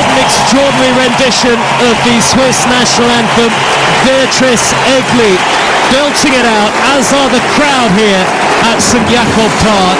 What an extraordinary rendition of the Swiss national anthem. Beatrice Egli belting it out, as are the crowd here at St Jakob Park.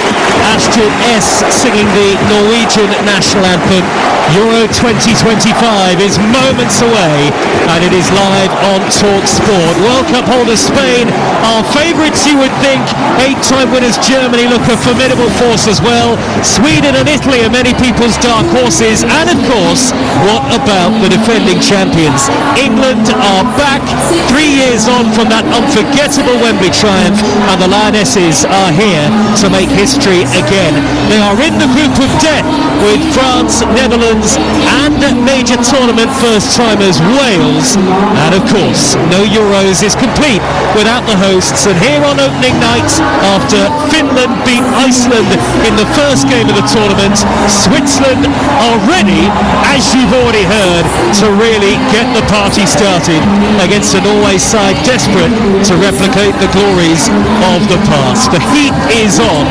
Astrid S singing the Norwegian national anthem. Euro 2025 is moments away, and it is live on Talk Sport. World Cup holders Spain are favourites, you would think. 8-time winners Germany look a formidable force as well. Sweden and Italy are many people's dark horses. And of course, what about the defending champions? England are back 3 years on from that unforgettable Wembley triumph, and the Lionesses are here to make history again. They are in the group of death with France, Netherlands, and major tournament first-timers Wales. And of course, no Euros is complete without the hosts. And here on opening night, after Finland beat Iceland in the first game of the tournament, Switzerland are ready, as you've already heard, to really get the party started against a Norway side desperate to replicate the glories of the past. The heat is on,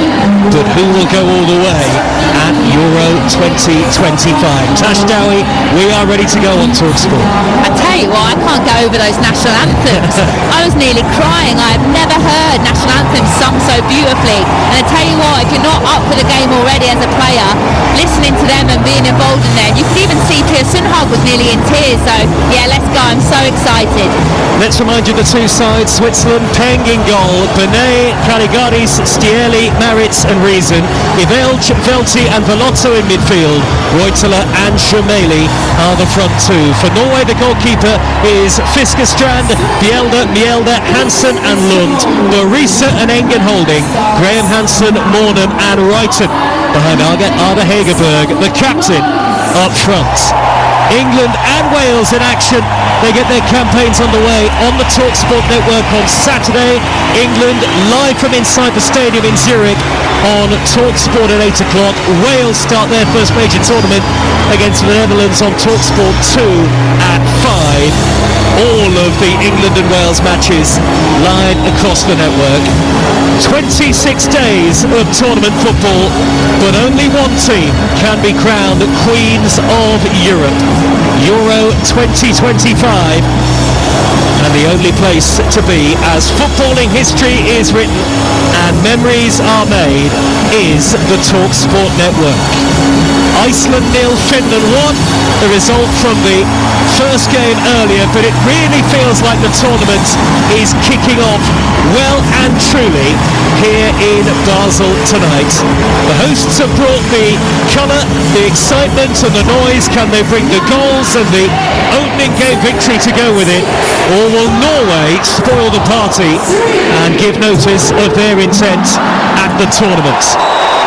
but who will go all the way at Euro 2025? Tash Dowie, we are ready to go on TalkSport. I tell you what, I can't get over those national anthems. I was nearly crying. I have never heard national anthems sung so beautifully. And I tell you what, if you're not up for the game already as a player, listening to them and being involved in there, you could even see Pia Sundhage was nearly in tears. So yeah, let's go. I'm so excited. Let's remind you the two sides. Switzerland, Peng in goal, Benet, Caligaris, Stieli, Maritz and Riesen, Ivelj, Velti and Velotto in midfield. Reutela and Jameli are the front two. For Norway, the goalkeeper is Fiskerstrand, Mjelde, Hansen and Lund. Marisa and Engen holding, Graham Hansen, Mornham and Reiten. Behind Arda Hegerberg, the captain, up front. England and Wales in action. They get their campaigns underway on the TalkSport network on Saturday. England live from inside the stadium in Zurich on TalkSport at 8 o'clock. Wales start their first major tournament against the Netherlands on TalkSport 2 at 5. All of the England and Wales matches live across the network. 26 days of tournament football, but only one team can be crowned Queens of Europe. Euro 2025, and the only place to be as footballing history is written and memories are made is the TalkSport network. Iceland 0, Finland 1, the result from the first game earlier, but it really feels like the tournament is kicking off well and truly here in Basel tonight. The hosts have brought the colour, the excitement and the noise. Can they bring the goals and the opening game victory to go with it, or will Norway spoil the party and give notice of their intent at the tournament?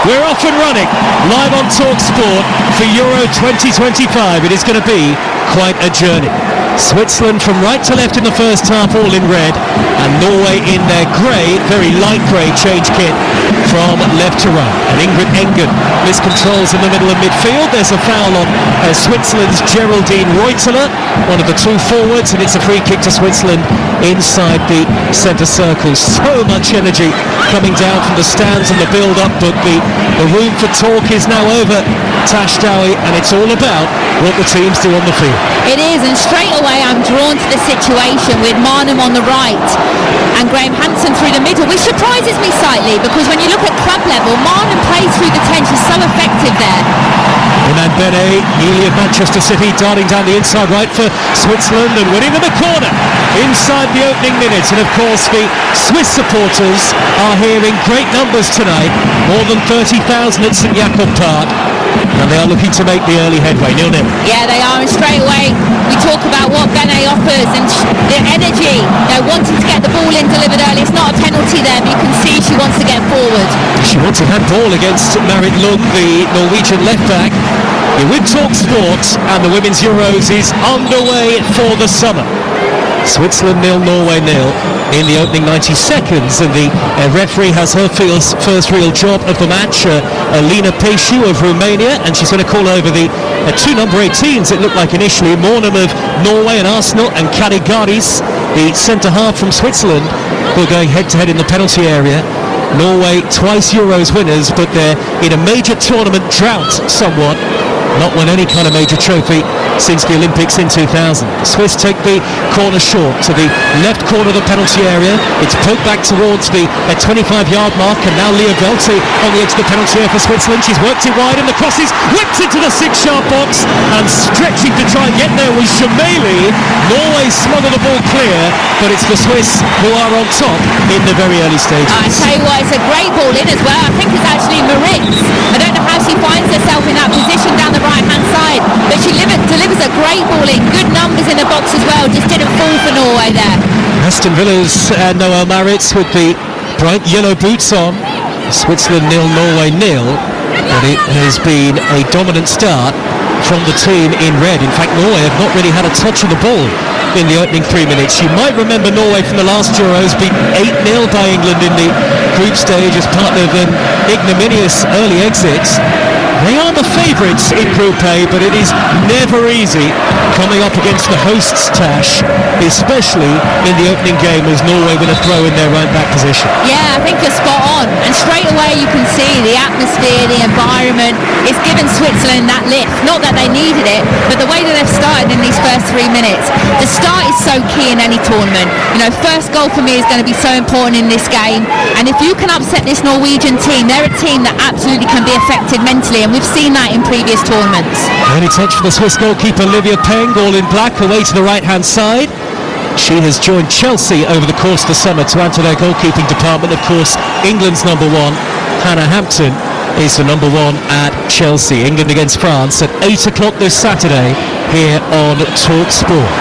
We're off and running, live on TalkSport for Euro 2025. It is going to be quite a journey. Switzerland from right to left in the first half, all in red, and Norway in their grey, very light grey change kit from left to right. And Ingrid Engen miscontrols in the middle of midfield. There's a foul on Switzerland's Geraldine Reutela, one of the two forwards, and it's a free kick to Switzerland inside the centre circle. So much energy coming down from the stands and the build-up, but the room for talk is now over, Tash Dowie, and it's all about what the teams do on the field. It is, and straight away I'm drawn to the situation with Marnham on the right and Graham Hansen through the middle, which surprises me slightly, because when you look at club level, Marnham plays through the 10, she's so effective there. And Benet, Ely of Manchester City, darting down the inside right for Switzerland and winning them a corner inside the opening minutes. And of course the Swiss supporters are here in great numbers tonight, more than 30,000 at St Jakob Park, and they are looking to make the early headway. 0-0. Yeah, they are, and straight away we talk about what Benet offers and the energy, wanting to get the ball in delivered early. It's not a penalty there, but you can see she wants to get forward. She wants a handball against Marit Lund, the Norwegian left back. You're with TalkSport, and the Women's Euros is underway for the summer. Switzerland 0, Norway 0 in the opening 90 seconds, and the referee has her first real job of the match, Alina Pesciu of Romania, and she's going to call over the two number 18s, it looked like initially, Mornham of Norway and Arsenal, and Caligaris, the centre-half from Switzerland, who are going head-to-head in the penalty area. Norway twice Euros winners, but they're in a major tournament drought somewhat. not won any kind of major trophy since the Olympics in 2000. The Swiss take the corner short to the left corner of the penalty area. It's poked back towards the 25-yard mark, and now Leah Velti on the edge of the penalty area for Switzerland. She's worked it wide, and the cross is whipped into the 6-yard box, and stretching to try and get there was Gemelli. Norway smother the ball clear, but it's the Swiss who are on top in the very early stages. I tell you what, it's a great ball in as well. I think it's actually Maritz. I don't know how she finds herself in that position down the right-hand side, but she delivers a great ball in. Good numbers in the box as well, just didn't fall for Norway there. Aston Villa's Noel Maritz with the bright yellow boots on. Switzerland 0, Norway 0, but it has been a dominant start from the team in red. In fact, Norway have not really had a touch of the ball in the opening 3 minutes. You might remember Norway from the last Euros beaten 8-0 by England in the group stage as part of an ignominious early exit. They are the favourites in Group A, but it is never easy coming up against the hosts, Tash, especially in the opening game as Norway with a throw in their right back position. Yeah, I think you're spot on, and straight away you can see the atmosphere, the environment. It's given Switzerland that lift. Not that they needed it, but the way that they've started in these first 3 minutes. The start is so key in any tournament. You know, first goal for me is going to be so important in this game, and if you can upset this Norwegian team, they're a team that absolutely can be affected mentally, and we've seen that in previous tournaments. Early touch for the Swiss goalkeeper Livia Peng, all in black, away to the right-hand side. She has joined Chelsea over the course of the summer to add to their goalkeeping department. Of course, England's number one, Hannah Hampton, is the number one at Chelsea. England against France at 8 o'clock this Saturday here on TalkSport.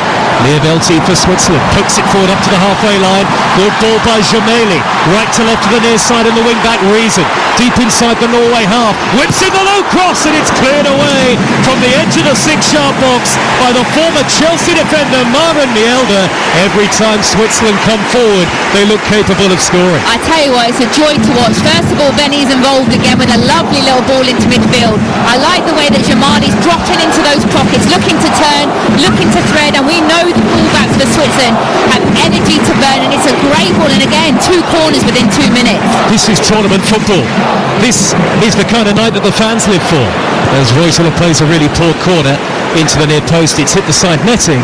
Leah Velti for Switzerland, pokes it forward up to the halfway line. Good ball by Gemelli, right to left to the near side, and the wing back Reason deep inside the Norway half, whips in the low cross, and it's cleared away from the edge of the 6-yard box by the former Chelsea defender Maren Mjelde. Every time Switzerland come forward, they look capable of scoring. I tell you what, it's a joy to watch. First of all, Benny's involved again with a lovely little ball into midfield. I like the way that Jamali's dropping into those pockets, looking to turn, looking to thread, and we know the fullbacks for Switzerland have energy to burn, and it's a great ball, and again, 2 corners within 2 minutes. This is tournament football. This is the kind of night that the fans live for. As Reutler plays a really poor corner into the near post, it's hit the side netting,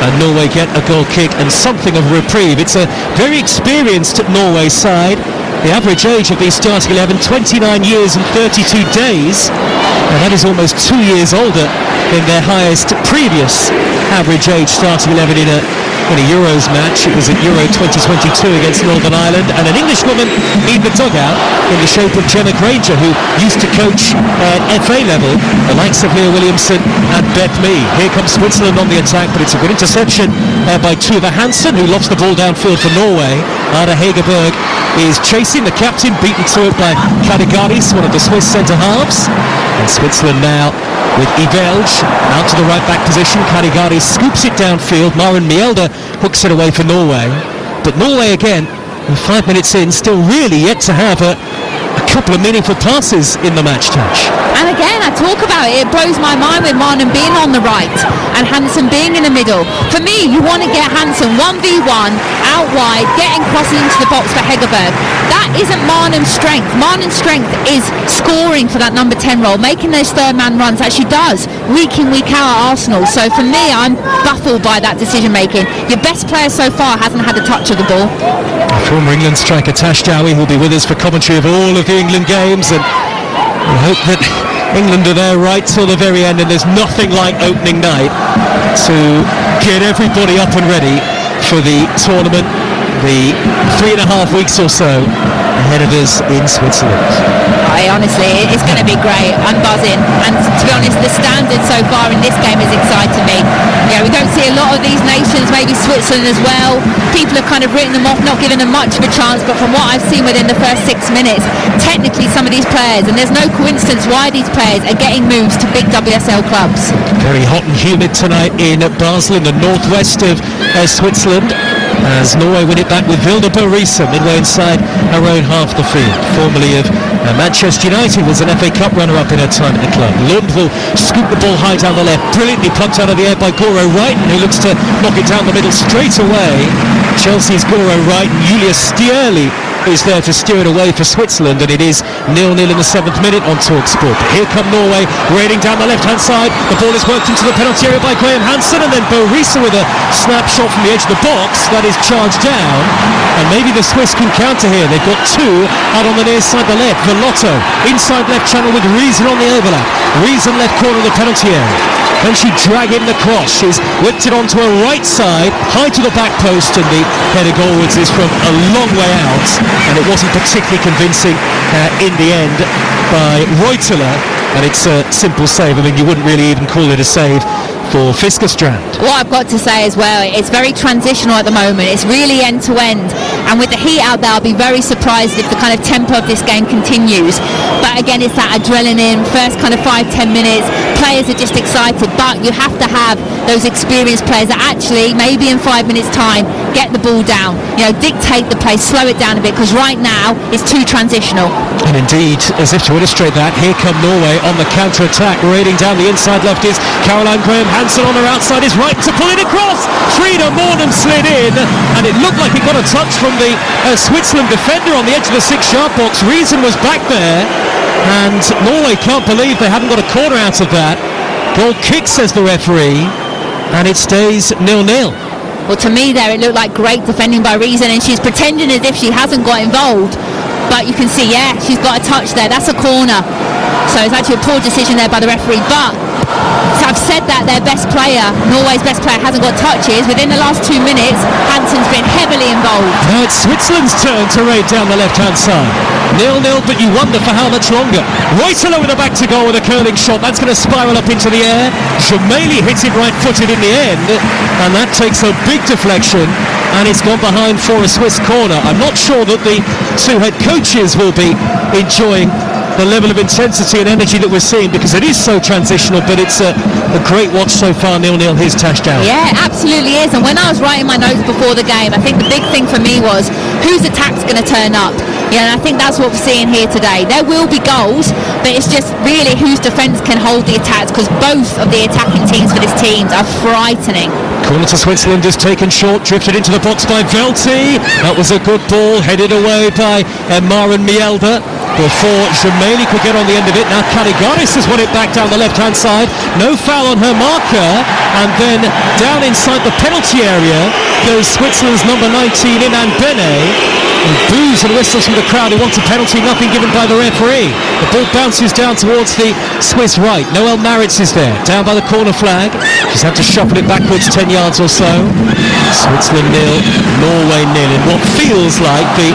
and Norway get a goal kick and something of a reprieve. It's a very experienced Norway side. The average age of these starting 11, 29 years and 32 days, and that is almost 2 years older than their highest previous average age starting 11 in a Euros match. It was at Euro 2022 against Northern Ireland, and an Englishwoman in the dugout in the shape of Gemma Granger, who used to coach at FA level the likes of Leah Williamson and Beth Mee. Here comes Switzerland on the attack, but it's a good interception by Tuva Hansen, who lofts the ball downfield for Norway. Ada Hegerberg is chasing the captain, beaten to it by Kadigaris, one of the Swiss centre halves. And Switzerland now with Ivelj out to the right back position. Kadigaris scoops it downfield. Maren Mjelde hooks it away for Norway. But Norway again, 5 minutes in, still really yet to have a couple of meaningful passes in the match, Touch. And again, I talk about it, it blows my mind with Marnen being on the right and Hansen being in the middle. For me, you want to get Hansen 1v1 out wide, getting crossing into the box for Hegerberg. That isn't Marnen's strength. Marnen's strength is scoring for that number 10 role, making those third man runs that she does week in, week out at Arsenal. So for me, I'm baffled by that decision making. Your best player so far hasn't had a touch of the ball. Former England striker Tash Dowie will be with us for commentary of all of the England games, and we hope that England are there right till the very end, and there's nothing like opening night to get everybody up and ready for the tournament, the 3.5 weeks or so ahead of us in Switzerland. Honestly, it's going to be great. I'm buzzing, and to be honest, the standard so far in this game is exciting me. Yeah, we don't see a lot of these nations, maybe Switzerland as well. People have kind of written them off, not giving them much of a chance, but from what I've seen within the first 6 minutes, technically some of these players, and there's no coincidence why these players are getting moves to big WSL clubs. Very hot and humid tonight in Basel in the northwest of Switzerland, as Norway win it back with Vilda Borisa midway inside her own half the field. Formerly of Manchester United, was an FA Cup runner-up in her time at the club. Lund will scoop the ball high down the left, brilliantly plucked out of the air by Goro Wrighton, who looks to knock it down the middle straight away. Chelsea's Goro Wrighton, Julia Stierli is there to steer it away for Switzerland, and it is 0-0 in the 7th minute on TalkSport. But here come Norway, raiding down the left-hand side. The ball is worked into the penalty area by Graham Hansen, and then Bo Riise with a snapshot from the edge of the box. That is charged down, and maybe the Swiss can counter here. They've got two out on the near side, the left. Velotto, inside left channel with Riise on the overlap. Riise left corner of the penalty area. Can she drag in the cross? She's whipped it onto her right side, high to the back post, and the header goalwards is from a long way out, and it wasn't particularly convincing in the end by Reuteler, and it's a simple save. I mean, you wouldn't really even call it a save for Fiskerstrand. What I've got to say as well, it's very transitional at the moment. It's really end to end, and with the heat out there, I'll be very surprised if the kind of tempo of this game continues. But again, it's that adrenaline, first kind of 5-10 minutes, players are just excited, but you have to have those experienced players that actually, maybe in 5 minutes time, get the ball down, dictate the play, slow it down a bit, because right now it's too transitional. And indeed, as if to illustrate that, here come Norway on the counter-attack, raiding down the inside left is Caroline Graham Hansen on her outside is right to pull it across. Frida Mornham slid in, and it looked like it got a touch from the Switzerland defender on the edge of the 6-yard box. Riise was back there, and Norway can't believe they haven't got a corner out of that. Goal kick, says the referee, and it stays 0-0. Well, to me there, it looked like great defending by Riise, and she's pretending as if she hasn't got involved. But you can see, yeah, she's got a touch there. That's a corner. So it's actually a poor decision there by the referee. But so I've said that their best player, Norway's best player, hasn't got touches. Within the last 2 minutes, Hansen's been heavily involved. Now it's Switzerland's turn to raid down the left-hand side. 0-0, but you wonder for how much longer. Reuteler with a back to goal with a curling shot. That's going to spiral up into the air. Gemelli hits it right-footed in the end, and that takes a big deflection, and it's gone behind for a Swiss corner. I'm not sure that the two head coaches will be enjoying the level of intensity and energy that we're seeing, because it is so transitional, but it's a great watch so far. 0-0, here's Tashdown. Yeah, absolutely is. And when I was writing my notes before the game, I think the big thing for me was whose attack's going to turn up. Yeah, and I think that's what we're seeing here today. There will be goals, but it's just really whose defence can hold the attacks, because both of the attacking teams for this team are frightening. Corner to Switzerland is taken short, drifted into the box by Velti. That was a good ball, headed away by Maren Mjelde before Gemelli could get on the end of it. Now Kaligaris has won it back down the left-hand side. No foul on her marker, and then down inside the penalty area goes Switzerland's number 19, Inan Bene. And boos and whistles from the crowd who wants a penalty, nothing given by the referee. The ball bounces down towards the Swiss right. Noelle Maritz is there, down by the corner flag. She's had to shuffle it backwards 10 yards or so. Switzerland 0, Norway 0 in what feels like the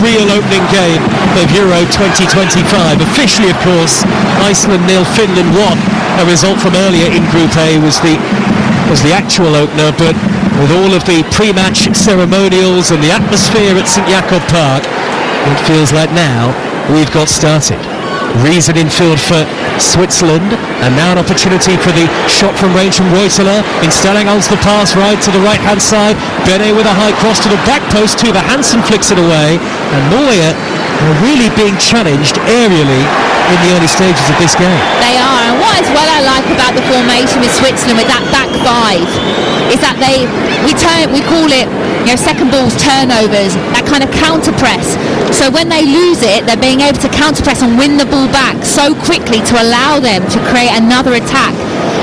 real opening game of Euro 2025. Officially, of course, Iceland 0, Finland 1. A result from earlier in Group A was the actual opener, but with all of the pre-match ceremonials and the atmosphere at St Jakob Park, it feels like now we've got started. Riise in field for Switzerland, and now an opportunity for the shot from range from Reuteler. Instelling owns the pass right to the right-hand side. Bene with a high cross to the back post. Tuva Hansen flicks it away, and Norway are really being challenged aerially in the early stages of this game. They are, and what as well I like about the formation with Switzerland with that back five is that we call it second balls, turnovers, that kind of counter press. So when they lose it, they're being able to counter press and win the ball back so quickly to allow them to create another attack.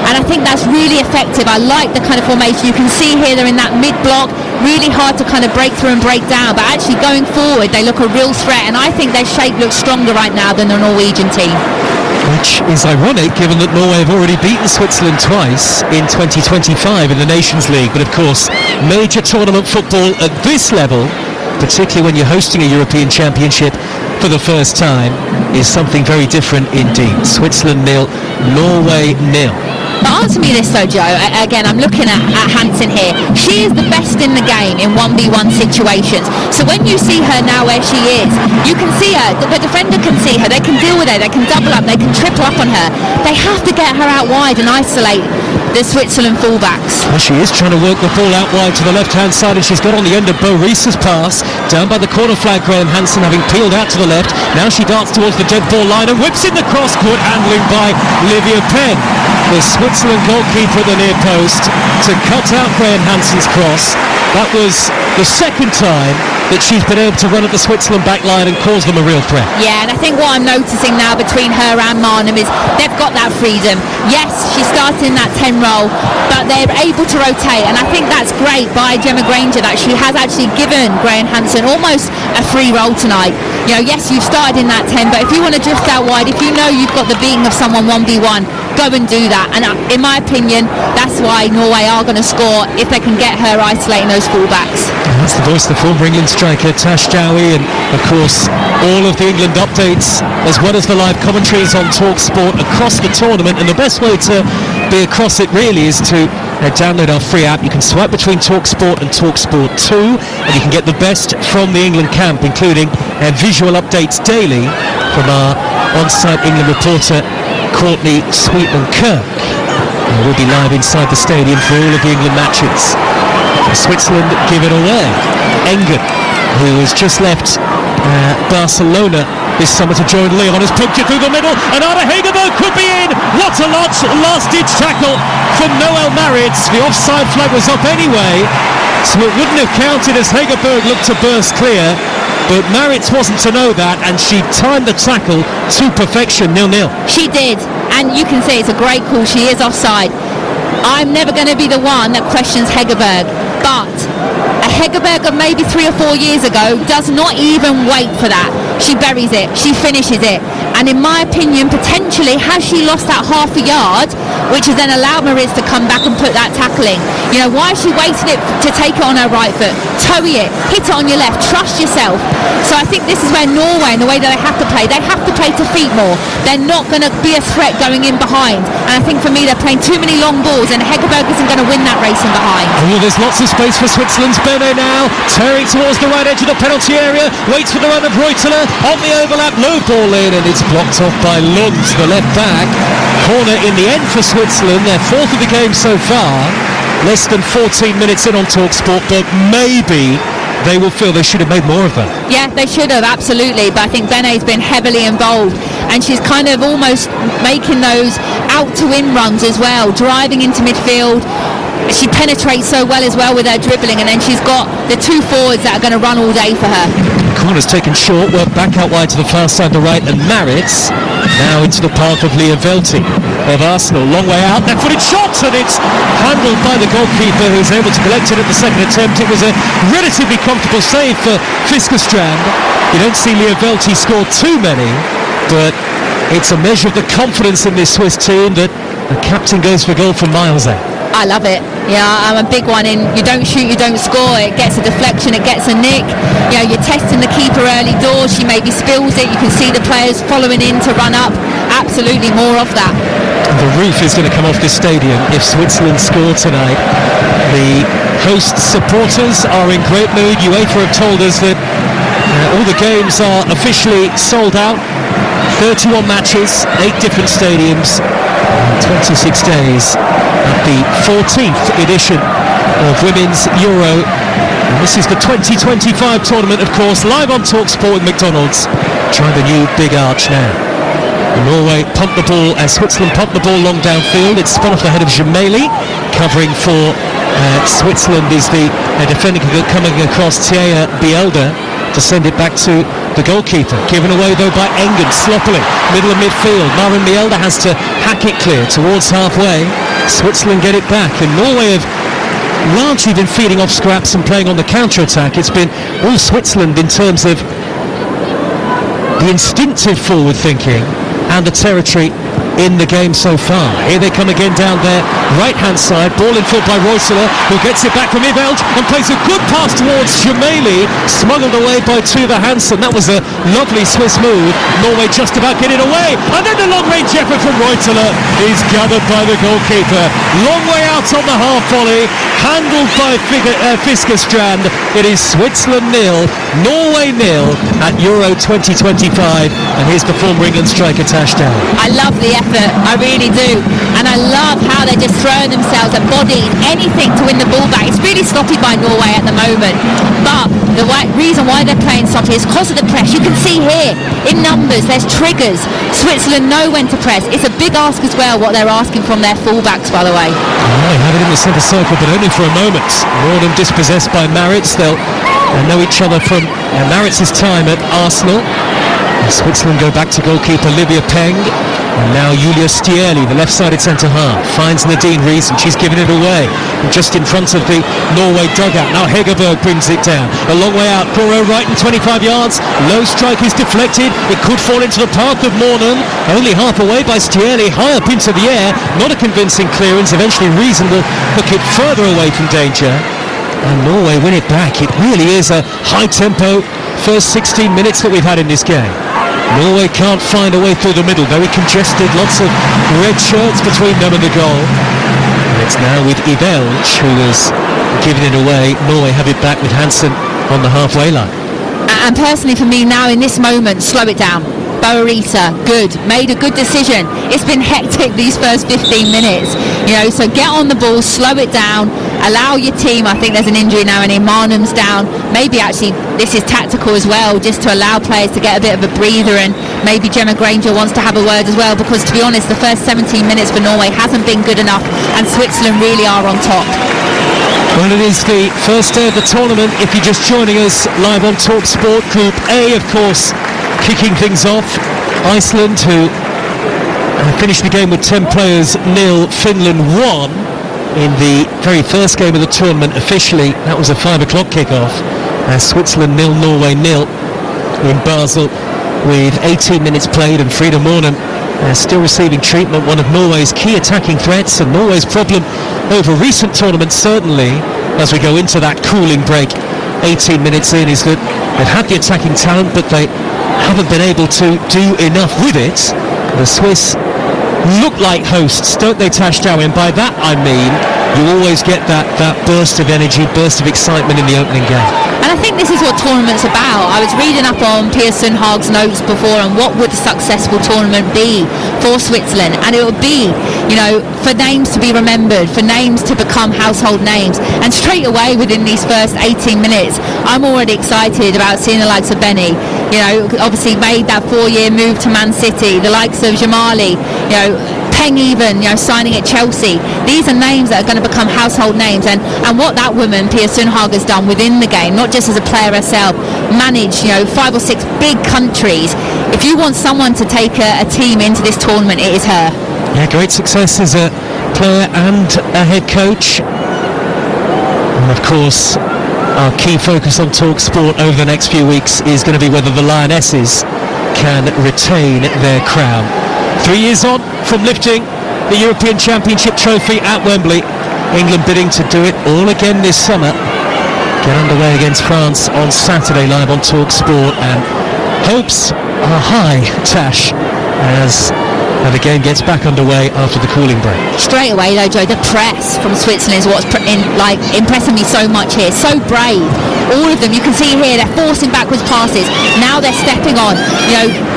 And I think that's really effective. I like the kind of formation. You can see here they're in that mid-block, really hard to kind of break through and break down, but actually going forward they look a real threat, and I think their shape looks stronger right now than the Norwegian team. Which is ironic, given that Norway have already beaten Switzerland twice in 2025 in the Nations League. But of course, major tournament football at this level, particularly when you're hosting a European Championship for the first time, is something very different indeed. Switzerland 0, Norway 0. But answer me this though, Joe. Again, I'm looking at Hansen here. She is the best in the game in 1v1 situations. So when you see her now where she is, you can see her. The defender can see her. They can deal with her. They can double up. They can triple up on her. They have to get her out wide and isolate the Switzerland fullbacks. Well, she is trying to work the ball out wide to the left-hand side, and she's got on the end of Bo Riise's pass. Down by the corner flag, Graham Hansen having peeled out to the left. Now she darts towards the dead ball line and whips in the cross. Good handling by Livia Penn. The Switzerland goalkeeper at the near post to cut out Graham Hansen's cross. That was the second time that she's been able to run at the Switzerland back line and cause them a real threat. Yeah, and I think what I'm noticing now between her and Marnham is they've got that freedom. Yes, she's starting that 10 role, but they're able to rotate, and I think that's great by Gemma Granger that she has actually given Graham Hansen almost a free role tonight. You know, yes, you've started in that 10, but if you want to drift out wide, if you know you've got the beating of someone 1v1, go and do that. And in my opinion, that's why Norway are going to score if they can get her isolating those fullbacks. And that's the voice of the former England striker Tash Dowie, and of course all of the England updates as well as the live commentaries on TalkSport across the tournament. And the best way to be across it really is to download our free app. You can swipe between TalkSport and TalkSport 2, and you can get the best from the England camp, including visual updates daily from our on-site England reporter Courtney Sweetman-Kirk. We'll be live inside the stadium for all of the England matches. Switzerland give it away. Engen, who has just left Barcelona this summer to join Lyon, has poked it through the middle, and Ada Hegerberg could be in. What a last-ditch tackle from Noel Maritz. The offside flag was up anyway, so it wouldn't have counted as Hegerberg looked to burst clear. But Maritz wasn't to know that, and she timed the tackle to perfection, 0-0. She did, and you can see it's a great call. She is offside. I'm never going to be the one that questions Hegerberg, but a Hegerberg of maybe 3 or 4 years ago does not even wait for that. She buries it, she finishes it, and in my opinion, potentially, has she lost that half a yard, which has then allowed Maritz to come back and put that tackle in? You know, why has she waited it to take it on her right foot, toe it, hit it on your left, trust yourself? So I think this is where Norway, and the way that they have to play to feet more. They're not going to be a threat going in behind, and I think for me they're playing too many long balls, and Hegerberg isn't going to win that race in behind. Oh, there's lots of space for Switzerland's Bene now, tearing towards the right edge of the penalty area, waits for the run of Reuteler, on the overlap, low ball in, and it's blocked off by Lund, the left back. Corner in the end for Switzerland, their fourth of the game so far, less than 14 minutes in on TalkSport, but maybe they will feel they should have made more of that. Yeah, they should have, absolutely, but I think Bene's been heavily involved, and she's kind of almost making those out-to-in runs as well, driving into midfield. She penetrates so well as well with her dribbling, and then she's got the two forwards that are going to run all day for her. Corner's taken short, work back out wide to the far side, the right, and Maritz now into the path of Leah Velti of Arsenal. Long way out, left-footed shot, and it's handled by the goalkeeper, who's able to collect it at the second attempt. It was a relatively comfortable save for Fiskerstrand. You don't see Leah Velti score too many, but it's a measure of the confidence in this Swiss team that the captain goes for goal from miles out. I love it. Yeah, I'm a big one in you don't shoot, you don't score. It gets a deflection, it gets a nick. You know, you're testing the keeper early doors. She maybe spills it. You can see the players following in to run up. Absolutely more of that. The roof is going to come off this stadium if Switzerland score tonight. The host supporters are in great mood. UEFA have told us that all the games are officially sold out. 31 matches, 8 different stadiums, 26 days at the 14th edition of Women's Euro. And this is the 2025 tournament, of course, live on TalkSport with McDonald's. Try the new Big Arch now. Norway pumped the ball as Switzerland pumped the ball long downfield. It's spun off the head of Gemelli. Covering for Switzerland is the defender coming across Thea Bielda to send it back to the goalkeeper. Given away though by Engen, sloppily, middle of midfield. Maren Bielda has to hack it clear towards halfway. Switzerland get it back, and Norway have largely been feeding off scraps and playing on the counter-attack. It's been all Switzerland in terms of the instinctive forward thinking and the territory in the game so far. Here they come again down their right-hand side. Ball in field by Reuteler, who gets it back from Iveld and plays a good pass towards Gemelli, smuggled away by Tuva Hansen. That was a lovely Swiss move. Norway just about get it away, and then the long-range effort from Reuteler is gathered by the goalkeeper. Long way out on the half volley, handled by Fiskerstrand. It is Switzerland 0, Norway 0 at Euro 2025, and here's the former England striker Tash Dowie. I love the effort, I really do. And I love how they're just throwing themselves at body, anything to win the ball back. It's really sloppy by Norway at the moment, but the reason why they're playing sloppy is because of the press. You can see here, in numbers, there's triggers. Switzerland know when to press. It's a big ask as well, what they're asking from their fullbacks, by the way. They have it in the centre circle, but only for a moment. Rawdon dispossessed by Maritz. They'll know each other from Maritz's time at Arsenal. And Switzerland go back to goalkeeper Livia Peng. And now Julia Stieli, the left-sided centre-half, finds Nadine Reason. She's given it away. And just in front of the Norway dugout. Now Hegerberg brings it down. A long way out. Poirot right in 25 yards. Low strike is deflected. It could fall into the path of Mornan. Only half away by Stieli. High up into the air. Not a convincing clearance. Eventually Reason will hook it further away from danger. And Norway win it back. It really is a high-tempo first 16 minutes that we've had in this game. Norway can't find a way through the middle, very congested, lots of red shirts between them and the goal. And it's now with Ibelj, who has given it away. Norway have it back with Hansen on the halfway line. And personally for me now in this moment, slow it down. Boerita, good, made a good decision. It's been hectic these first 15 minutes, so get on the ball, slow it down, allow your team. I think there's an injury now and Imanum's down. Maybe actually this is tactical as well, just to allow players to get a bit of a breather, and maybe Gemma Granger wants to have a word as well, because to be honest, the first 17 minutes for Norway hasn't been good enough, and Switzerland really are on top. Well, it is the first day of the tournament. If you're just joining us live on Talk Sport, Group A, of course, kicking things off. Iceland, who finished the game with 10 players nil. Finland 1 in the very first game of the tournament officially. That was a 5 o'clock kickoff. Switzerland 0, Norway 0 in Basel with 18 minutes played, and Frida Mornan still receiving treatment, one of Norway's key attacking threats. And Norway's problem over recent tournaments, certainly as we go into that cooling break 18 minutes in, is that they've had the attacking talent but they haven't been able to do enough with it. The Swiss look like hosts, don't they, Tash Darwin? By that I mean you always get that burst of energy, burst of excitement in the opening game. And I think this is what tournament's about. I was reading up on Pia Sundhag's notes before, and what would a successful tournament be for Switzerland, and it would be, for names to be remembered, for names to become household names. And straight away within these first 18 minutes, I'm already excited about seeing the likes of Benny, obviously made that 4-year move to Man City, the likes of Jamali, Peng even, signing at Chelsea. These are names that are going to become household names, and what that woman, Pia Sundhag, has done within the game, not just as a player herself, managed, 5 or 6 big countries. If you want someone to take a team into this tournament, it is her. Yeah, great success as a player and a head coach. And of course, our key focus on Talk Sport over the next few weeks is going to be whether the Lionesses can retain their crown. 3 years on from lifting the European Championship trophy at Wembley, England bidding to do it all again this summer. Get underway against France on Saturday live on Talk Sport, and hopes are high, Tash, as the game gets back underway after the cooling break. Straight away though, Joe, the press from Switzerland is what's impressing me so much here. So brave, all of them. You can see here they're forcing backwards passes. Now they're stepping on.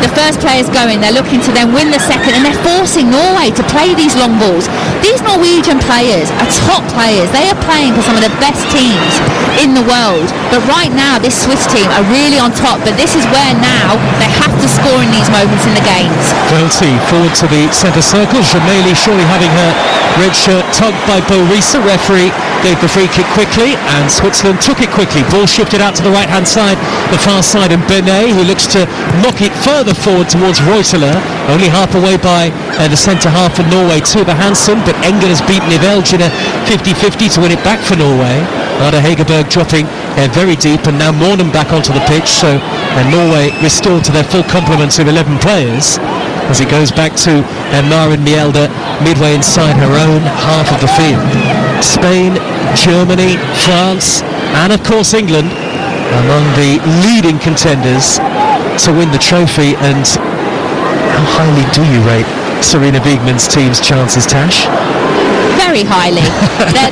The first player's going, they're looking to then win the second, and they're forcing Norway to play these long balls. These Norwegian players are top players. They are playing for some of the best teams in the world. But right now, this Swiss team are really on top. But this is where now they have to score in these moments in the games. Velti forward to the centre circle. Jamali surely having her red shirt tugged by Boerita. Referee gave the free kick quickly, and Switzerland took it quickly. Ball shifted out to the right hand side, the far side, and Benet, who looks to knock it further forward towards Reuteler, only half away by the centre half for Norway to the Hansen, but Engen has beaten Ibelj in a 50-50 to win it back for Norway. Ada Hegerberg dropping very deep, and now Mornan back onto the pitch, so Norway restored to their full complement of 11 players as it goes back to Maren Mjelde midway inside her own half of the field. Spain, Germany, France, and of course England among the leading contenders to win the trophy. And how highly do you rate Sarina Wiegman's team's chances, Tash? Very highly.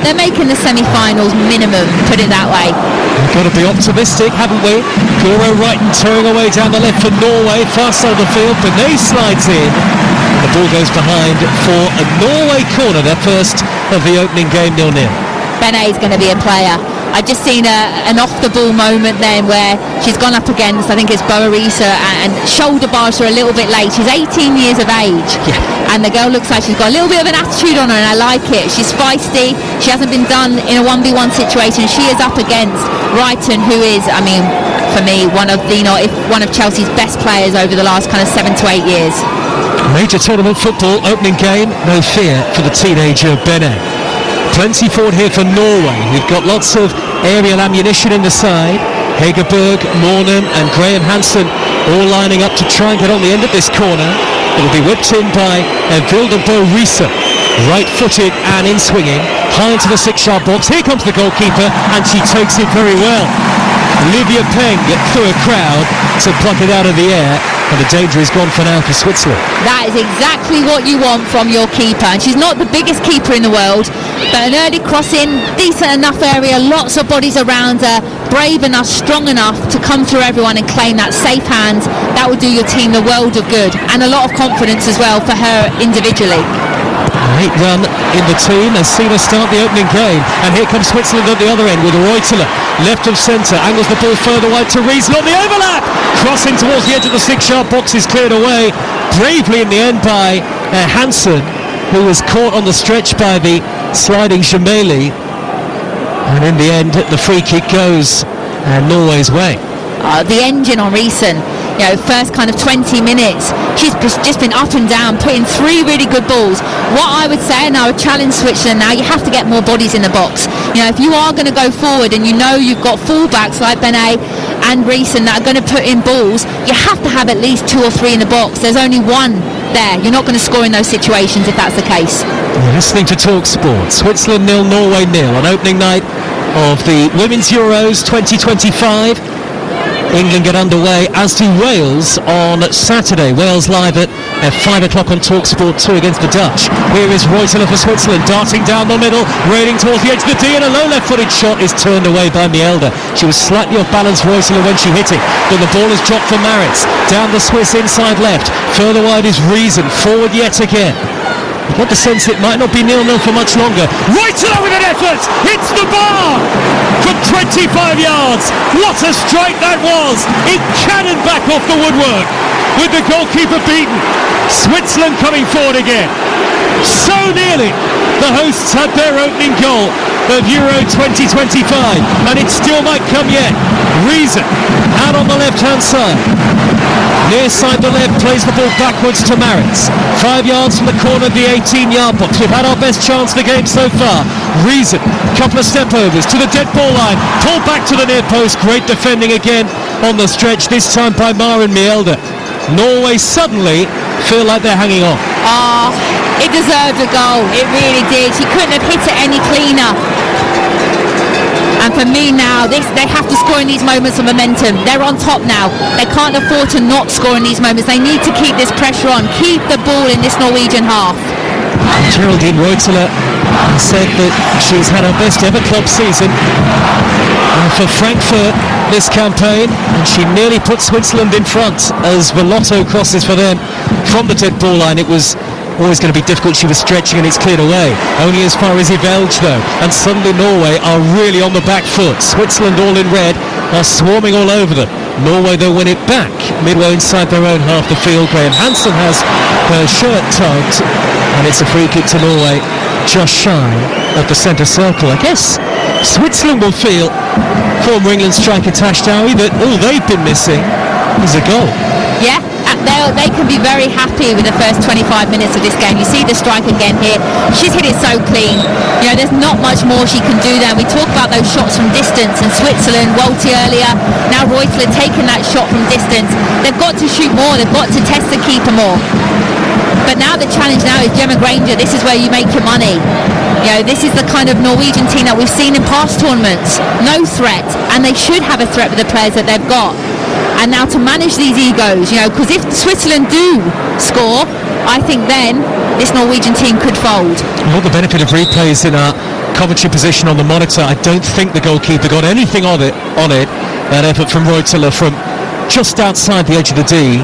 they're making the semi-finals minimum, put it that way. We've got to be optimistic, haven't we? Kuro right and towing away down the left for Norway, far side of the field. Benet slides in. The ball goes behind for a Norway corner, their first of the opening game, 0-0. Bené's going to be a player. I've just seen an off-the-ball moment then where she's gone up against, I think it's Boarisa, and shoulder bars her a little bit late. She's 18 years of age, and the girl looks like she's got a little bit of an attitude on her, and I like it. She's feisty. She hasn't been done in a 1v1 situation. She is up against Wrighton, who is, I mean, for me, one of Chelsea's best players over the last kind of 7 to 8 years. Major tournament football opening game, no fear for the teenager Bené. Plenty forward here for Norway, who've got lots of aerial ammunition in the side. Hegerberg, Mornan and Graham Hansen all lining up to try and get on the end of this corner. It'll be whipped in by Vilde Boarisa, right-footed and in-swinging, high into the 6-yard box. Here comes the goalkeeper, and she takes it very well. Olivia Peng through a crowd to pluck it out of the air, and the danger is gone for now for Switzerland. That is exactly what you want from your keeper, and she's not the biggest keeper in the world, but an early crossing, decent enough area, lots of bodies around her, brave enough, strong enough to come through everyone and claim that safe hand. That will do your team the world of good, and a lot of confidence as well for her individually. Great run in the team has seen us start the opening game, and here comes Switzerland at the other end with Reuteler, left of centre, angles the ball further wide to Riesen on the overlap, crossing towards the edge of the 6-yard box is cleared away bravely in the end by Hansen, who was caught on the stretch by the sliding Gemelli, and in the end the free kick goes Norway's way. The engine on Riesen, first kind of 20 minutes, she's just been up and down, putting 3 really good balls. What I would say, and I would challenge Switzerland now, you have to get more bodies in the box. If you are going to go forward and you've got fullbacks like Bené and Riesen that are going to put in balls, you have to have at least 2 or 3 in the box. There's only one there. You're not going to score in those situations if that's the case. You're listening to Talk Sport. Switzerland 0, Norway 0 on opening night of the Women's Euros 2025. England get underway, as do Wales on Saturday. Wales live at 5 o'clock on TalkSport 2 against the Dutch. Here is Reuteler for Switzerland, darting down the middle, raining towards the edge of the D, and a low left-footed shot is turned away by Mielder. She was slightly off balance, Reuteler, when she hit it, but the ball is dropped for Maritz. Down the Swiss inside left, further wide is Riesen, forward yet again. You've got the sense it might not be 0-0 for much longer. Reuteler with an effort! Hits the bar! From 25 yards! What a strike that was! It cannoned back off the woodwork with the goalkeeper beaten. Switzerland coming forward again. So nearly the hosts had their opening goal of Euro 2025, and it still might come yet. Riesen out on the left-hand side. Near side the left, plays the ball backwards to Maritz. 5 yards from the corner of the 18-yard box. We've had our best chance of the game so far. Riesen, couple of step overs to the dead ball line. Pulled back to the near post. Great defending again on the stretch, this time by Maren Mielder. Norway suddenly feel like they're hanging on. It deserved a goal. It really did. She couldn't have hit it any cleaner. And for me now, they have to score in these moments of momentum. They're on top now. They can't afford to not score in these moments. They need to keep this pressure on, keep the ball in this Norwegian half. Geraldine Reuteler said that she's had her best ever club season for Frankfurt this campaign, and she nearly put Switzerland in front as Velotto crosses for them from the dead ball line. It was always going to be difficult. She was stretching and it's cleared away. Only as far as Ivelge though, and suddenly Norway are really on the back foot. Switzerland, all in red, are swarming all over them. Norway though win it back midway inside their own half the field. Graham Hansen has her shirt tugged, and it's a free kick to Norway just shy of the centre circle. I guess Switzerland will feel, former England striker Tash Dowie, that all they've been missing is a goal. Yeah, they can be very happy with the first 25 minutes of this game. You see the strike again here. She's hit it so clean. There's not much more she can do there. We talk about those shots from distance, and Switzerland, Wolti earlier, now Reuteler taking that shot from distance. They've got to shoot more. They've got to test the keeper more. But now the challenge now is Gemma Granger. This is where you make your money. This is the kind of Norwegian team that we've seen in past tournaments. No threat, and they should have a threat with the players that they've got. And now to manage these egos, because if Switzerland do score, I think then this Norwegian team could fold. All the benefit of replays in our commentary position on the monitor, I don't think the goalkeeper got anything on it. That effort from Reuteler from just outside the edge of the D.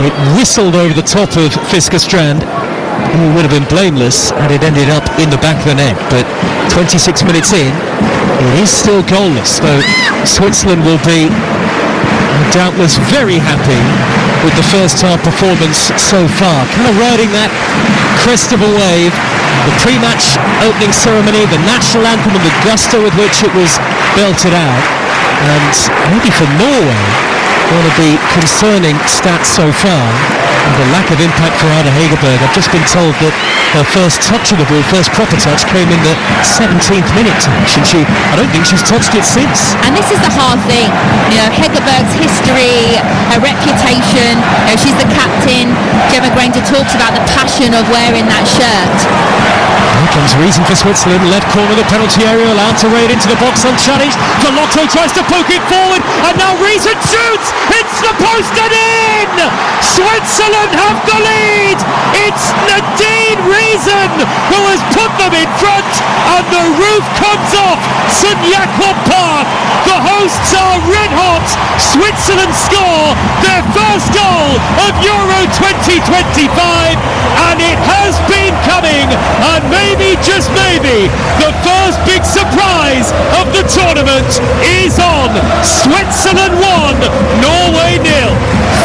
It whistled over the top of Fisker Strand, who would have been blameless had it ended up in the back of the net. But 26 minutes in, it is still goalless, though Switzerland will be doubtless very happy with the first half performance so far. Kind of riding that crest of a wave, the pre-match opening ceremony, the national anthem and the gusto with which it was belted out. And maybe for Norway, one of the concerning stats so far, and the lack of impact for Ada Hegerberg. I've just been told that her first touch of the ball, first proper touch, came in the 17th minute touch, and I don't think she's touched it since. And this is the hard thing, you know, Hegerberg's history, her reputation, you know, she's the captain. Gemma Granger talks about the passion of wearing that shirt. Here comes Reason for Switzerland, left corner of the penalty area, allowed to raid into the box unchallenged. Galotto tries to poke it forward, and now Reason shoots! Hits the post and in! Switzerland have the lead! It's Nadine Reason who has put them in front, and the roof comes off St Jakob Park. The hosts are red hot. Switzerland score their first goal of Euro 2025, and it has been coming, and maybe, just maybe, the first big surprise of the tournament is on. Switzerland 1, Norway 0.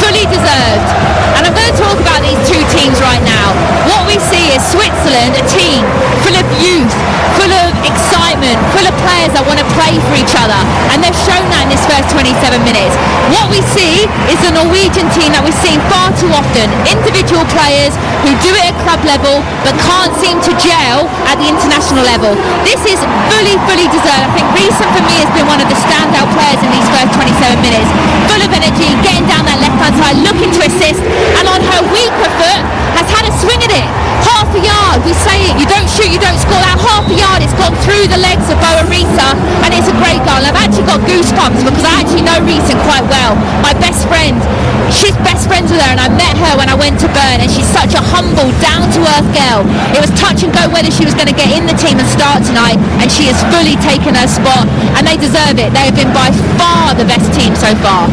Fully deserved. And I'm going to talk about these two teams right now. What we see is Switzerland, a team full of youth, full of excitement, full of players that want to play for each other, and they've shown that in this first 27 minutes. What we see is the Norwegian team that we've seen far too often, individual players who do it at club level but can't seem to gel at the international level. This is fully deserved. I think Reason for me has been one of the standout players in these first 27 minutes, full of energy, getting down that left hand side, looking to assist, and on her weaker foot has had a swing at it. Half a yard, we say it, you don't shoot, you don't score. That half a yard, it's gone through the legs of Boa Rita, and it's a great goal. I've actually got goosebumps because I actually know Reason quite well. My best friend, she's best friends with her, and I met her when I went to Bern, and she's such a humble, down-to-earth girl. It was touch and go whether she was going to get in the team and start tonight, and she has fully taken her spot, and they deserve it. They have been by far the best team so far.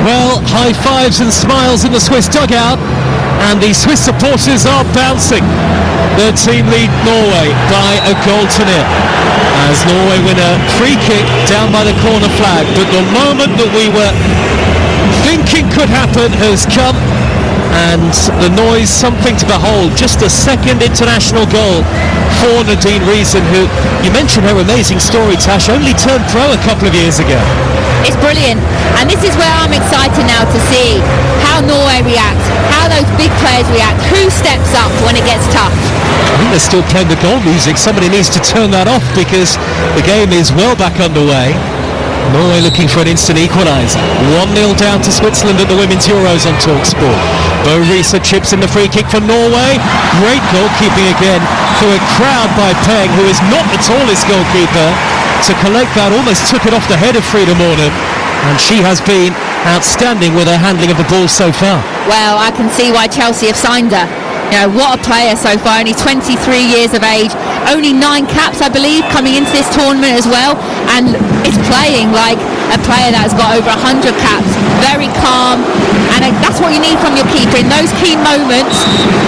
Well, high fives and smiles in the Swiss dugout, and the Swiss supporters are bouncing. Their team lead Norway by a goal to nil, as Norway win a free kick down by the corner flag. But the moment that we were thinking could happen has come, and the noise, something to behold. Just a second international goal for Nadine Reason, who, you mentioned her amazing story, Tash, only turned pro a couple of years ago. It's brilliant, and this is where I'm excited now to see how Norway react, how those big players react, who steps up when it gets tough. I think they're still playing the goal music. Somebody needs to turn that off because the game is well back underway. Norway looking for an instant equaliser. 1-0 down to Switzerland at the Women's Euros on TalkSport. Bo Risa chips in the free kick for Norway. Great goalkeeping again for a crowd by Peng, who is not the tallest goalkeeper. To collect that, almost took it off the head of Frida Mornan, and she has been outstanding with her handling of the ball so far. Well, I can see why Chelsea have signed her. You know, what a player so far, only 23 years of age, only 9 caps, I believe, coming into this tournament as well, and is playing like a player that's got over 100 caps, very calm, and that's what you need from your keeper in those key moments.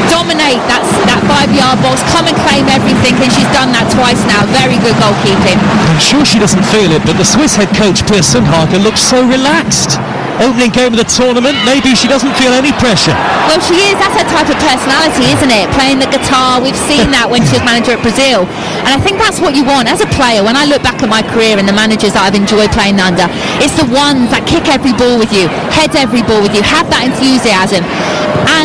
Dominate that 5-yard box, come and claim everything, and she's done that twice now. Very good goalkeeping. I'm sure she doesn't feel it, but the Swiss head coach Per Sundhage looks so relaxed. Opening game of the tournament, maybe she doesn't feel any pressure. Well, she is. That's her type of personality, isn't it? Playing the guitar. We've seen that when she was manager at Brazil. And I think that's what you want as a player. When I look back at my career and the managers that I've enjoyed playing under, it's the ones that kick every ball with you, head every ball with you, have that enthusiasm.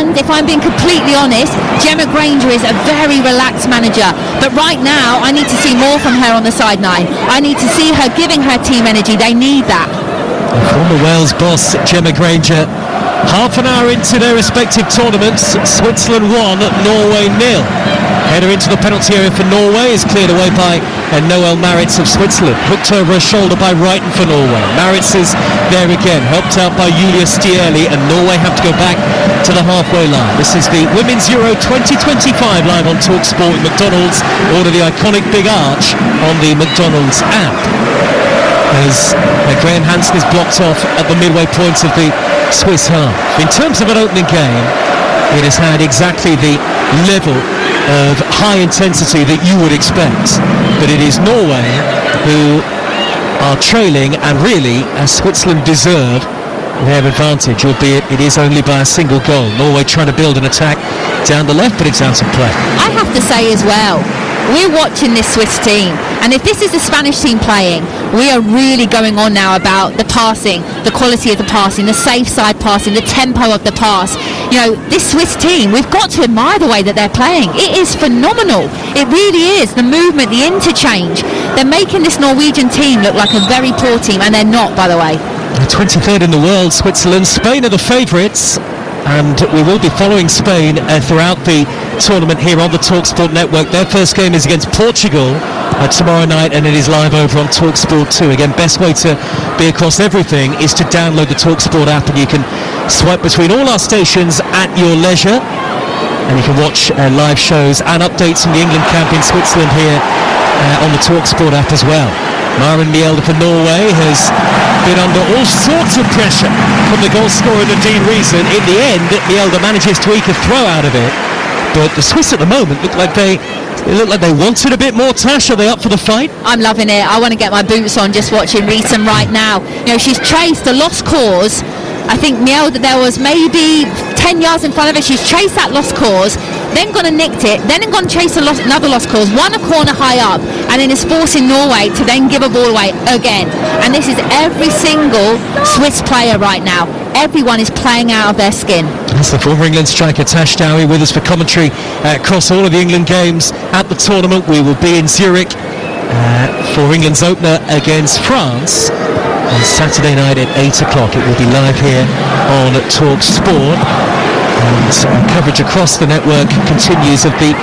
And if I'm being completely honest, Gemma Granger is a very relaxed manager. But right now, I need to see more from her on the sideline. I need to see her giving her team energy. They need that. Former Wales boss Gemma Granger, half an hour into their respective tournaments. Switzerland 1, Norway 0. Header into the penalty area for Norway is cleared away by Noel Maritz of Switzerland. Hooked over her shoulder by Wrighton for Norway. Maritz is there again, helped out by Julia Stieli, and Norway have to go back to the halfway line. This is the Women's Euro 2025 live on TalkSport with McDonald's. Order the iconic big arch on the McDonald's app. As Graham Hansen is blocked off at the midway point of the Swiss half. In terms of an opening game, it has had exactly the level of high intensity that you would expect. But it is Norway who are trailing, and really, as Switzerland deserve, their advantage, albeit it is only by a single goal. Norway trying to build an attack down the left, but it's out of play. I have to say as well, we're watching this Swiss team, and if this is the Spanish team playing, we are really going on now about the passing, the quality of the passing, the safe side passing, the tempo of the pass. You know, this Swiss team, we've got to admire the way that they're playing. It is phenomenal. It really is. The movement, the interchange. They're making this Norwegian team look like a very poor team, and they're not, by the way. 23rd in the world, Switzerland. Spain are the favourites, and we will be following Spain throughout the tournament here on the TalkSport network. Their first game is against Portugal tomorrow night, and it is live over on TalkSport 2. Again, best way to be across everything is to download the TalkSport app, and you can swipe between all our stations at your leisure, and you can watch live shows and updates from the England camp in Switzerland here on the TalkSport app as well. Maren Mjelde for Norway has been under all sorts of pressure from the goal scorer Nadine Reason. In the end, Mjelde manages to eke a throw out of it, but the Swiss at the moment look like they wanted a bit more. Tash, are they up for the fight? I'm loving it. I want to get my boots on just watching Reason right now. You know, she's chased a lost cause. I think Mjelde, there was maybe 10 yards in front of her. She's chased that lost cause, then gone and nicked it, then gone and chased another lost cause, won a corner high up, and then is forcing Norway to then give a ball away again. And this is every single Swiss player right now. Everyone is playing out of their skin. That's the former England striker Tash Dowie with us for commentary across all of the England games at the tournament. We will be in Zurich for England's opener against France on Saturday night at 8 o'clock. It will be live here on TalkSport, and coverage across the network continues of the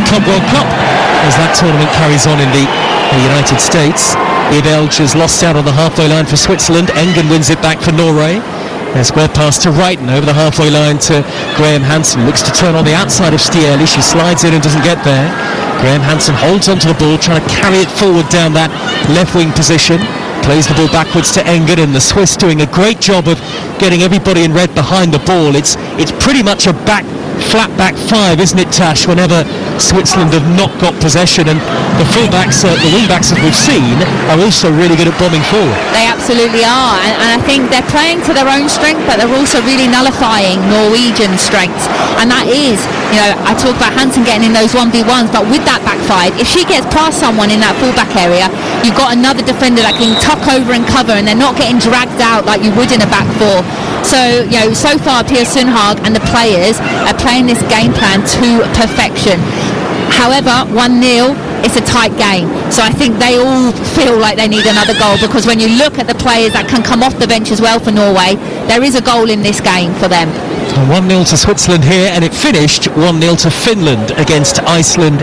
Club World Cup as that tournament carries on in the United States. Ivelge has lost out on the halfway line for Switzerland. Engen wins it back for Norway. A square pass to Wrighton over the halfway line to Graham Hansen. Looks to turn on the outside of Stieli. She slides in and doesn't get there. Graham Hansen holds onto the ball, trying to carry it forward down that left wing position. Plays the ball backwards to Engen, and the Swiss doing a great job of getting everybody in red behind the ball. It's pretty much a flat back five, isn't it, Tash, whenever Switzerland have not got possession, and the fullbacks, the wing-backs as we've seen, are also really good at bombing forward. They absolutely are, and I think they're playing to their own strength, but they're also really nullifying Norwegian strengths, and that is, you know, I talk about Hansen getting in those 1v1s, but with that back five, if she gets past someone in that fullback area, you've got another defender that can tuck over and cover, and they're not getting dragged out like you would in a back four. So, you know, so far Pia Sundhage and the players are playing this game plan to perfection. However, 1-0, it's a tight game. So I think they all feel like they need another goal, because when you look at the players that can come off the bench as well for Norway, there is a goal in this game for them. 1-0 to Switzerland here, and it finished 1-0 to Finland against Iceland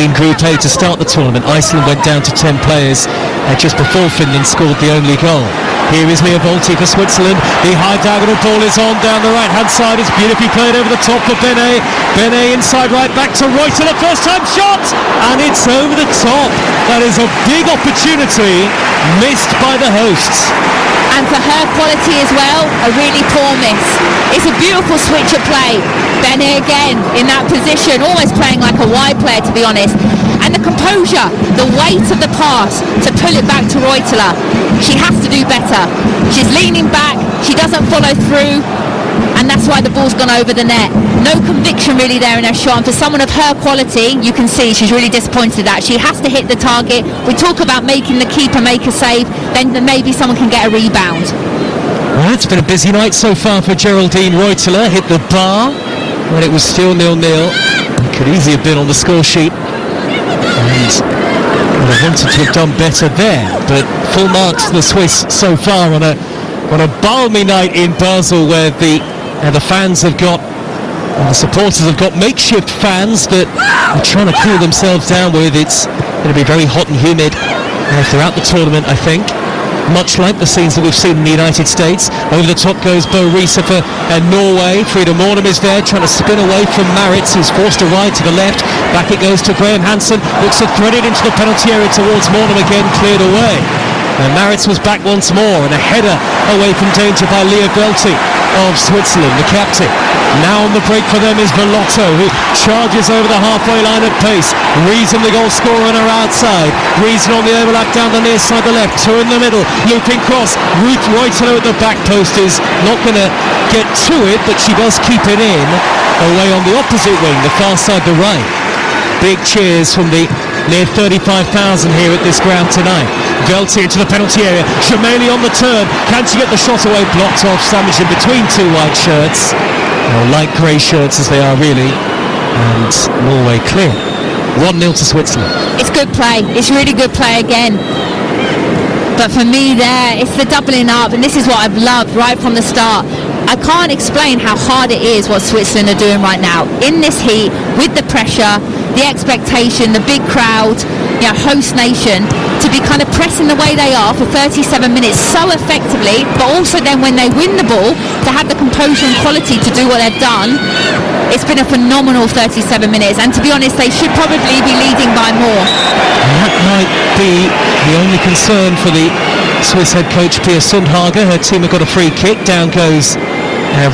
in Group A to start the tournament. Iceland went down to 10 players just before Finland scored the only goal. Here is Mia Volti for Switzerland. The high diagonal ball is on down the right-hand side. It's beautifully played over the top for Benet. Benet inside right, back to Reuter, the first-time shot! And it's over the top. That is a big opportunity missed by the hosts. And for her quality as well, a really poor miss. It's a beautiful switch of play. Benet again in that position, almost playing like a wide player, to be honest. And the composure, the weight of the pass to pull it back to Reuter. She has to do better. She's leaning back, she doesn't follow through, and that's why the ball's gone over the net. No conviction really there in her shot, and for someone of her quality, you can see she's really disappointed that. She has to hit the target. We talk about making the keeper make a save, then maybe someone can get a rebound. Well, it's been a busy night so far for Geraldine Reuter. Hit the bar when it was still 0-0. Could easily have been on the score sheet, and would have wanted to have done better there, but full marks to the Swiss so far on a balmy night in Basel, where the fans have got, the supporters have got makeshift fans that are trying to cool themselves down with. It's going to be very hot and humid throughout the tournament, I think, much like the scenes that we've seen in the United States. Over the top goes Bo Riise for Norway. Frida Mornum is there trying to spin away from Maritz, who's forced to ride to the left. Back it goes to Graham Hansen, looks to thread it into the penalty area towards Mornum, again cleared away. And Maritz was back once more, and a header away from danger by Leah Velti. of Switzerland, the captain. Now on the break for them is Velotto, who charges over the halfway line at pace. Reason, the goal scorer, on her outside. Reason on the overlap down the near side, the left. Two in the middle, looping cross. Ruth Reuteler at the back post is not going to get to it, but she does keep it in. Away on the opposite wing, the far side, the right. Big cheers from the near 35,000 here at this ground tonight. Velti into the penalty area. Gemelli on the turn. Can she get the shot away? Blocked off. Sandwiched in between two white shirts. Light grey shirts as they are really. And Norway clear. 1-0 to Switzerland. It's good play. It's really good play again. But for me there, it's the doubling up. And this is what I've loved right from the start. I can't explain how hard it is what Switzerland are doing right now. In this heat, with the pressure, the expectation, the big crowd, host nation, to be kind of pressing the way they are for 37 minutes so effectively, but also then when they win the ball, to have the composure and quality to do what they've done. It's been a phenomenal 37 minutes, and to be honest, they should probably be leading by more. And that might be the only concern for the Swiss head coach Pia Sundhage. Her team have got a free kick. Down goes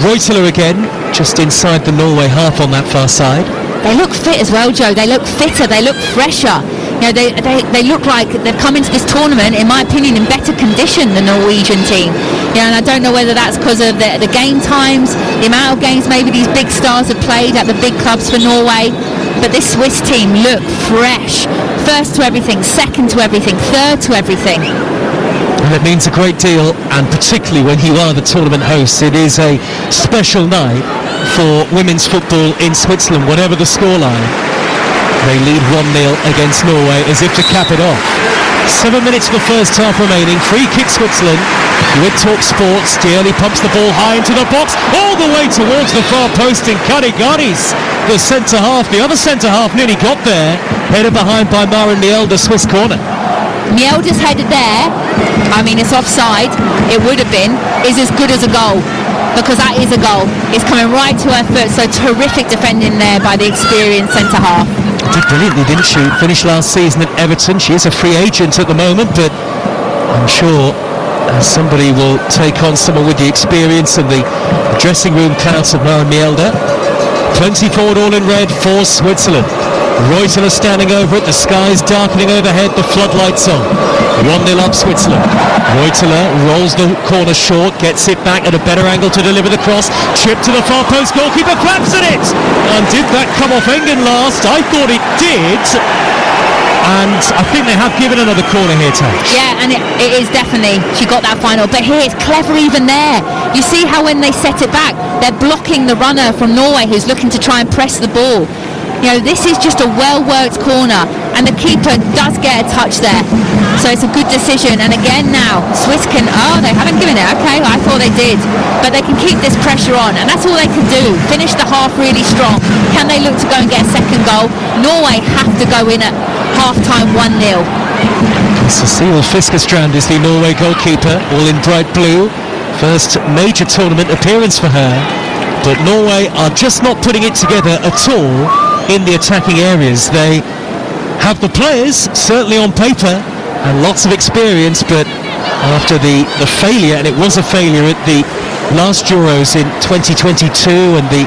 Reuteler again, just inside the Norway half on that far side. They look fit as well, Joe. They look fitter. They look fresher. They look like they've come into this tournament, in my opinion, in better condition than the Norwegian team. And I don't know whether that's because of the game times, the amount of games maybe these big stars have played at the big clubs for Norway. But this Swiss team look fresh. First to everything, second to everything, third to everything. And it means a great deal, and particularly when you are the tournament host, it is a special night for women's football in Switzerland, whatever the scoreline. They lead 1-0 against Norway as if to cap it off. 7 minutes of the first half remaining. Free kick Switzerland. With Talk Sports, Stieli pumps the ball high into the box, all the way towards the far post in Karigaris, the centre half. The other centre half nearly got there. Headed behind by Mara Nielda, Swiss corner. Nielda's headed there. I mean, it's offside. It would have been. Is as good as a goal. Because that is a goal. It's coming right to her foot. So terrific defending there by the experienced centre half. Did brilliantly, didn't she? Finished last season at Everton. She is a free agent at the moment, but I'm sure somebody will take on someone with the experience and the dressing room clouds of Mara Nielda. Plenty forward, all in red for Switzerland. Reuteler standing over it, the skies darkening overhead, the floodlights on. 1-0 up Switzerland. Reuteler rolls the corner short, gets it back at a better angle to deliver the cross. Chip to the far post, goalkeeper flaps at it! And did that come off Engen last? I thought it did. And I think they have given another corner here, Tash. Yeah, and it is definitely, she got that final. But here it's clever even there. You see how when they set it back, they're blocking the runner from Norway who's looking to try and press the ball. This is just a well-worked corner, and the keeper does get a touch there. So it's a good decision. And again now, Swiss can, they haven't given it. Okay, I thought they did. But they can keep this pressure on, and that's all they can do. Finish the half really strong. Can they look to go and get a second goal? Norway have to go in at half-time 1-0. Cecile Fiskerstrand is the Norway goalkeeper, all in bright blue. First major tournament appearance for her. But Norway are just not putting it together at all in the attacking areas. They have the players, certainly on paper, and lots of experience, but after the failure, and it was a failure at the last Euros in 2022 and the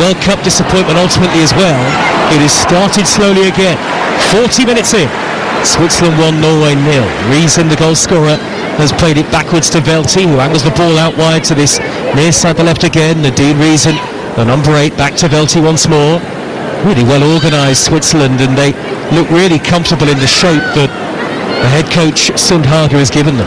World Cup disappointment ultimately as well, it has started slowly again. 40 minutes in, Switzerland 1, Norway 0. Reason, the goal scorer, has played it backwards to Velti, who angles the ball out wide to this near side the left again. Nadine Reason, the number 8, back to Velti once more. Really well organised Switzerland, and they look really comfortable in the shape that the head coach Sundhage has given them.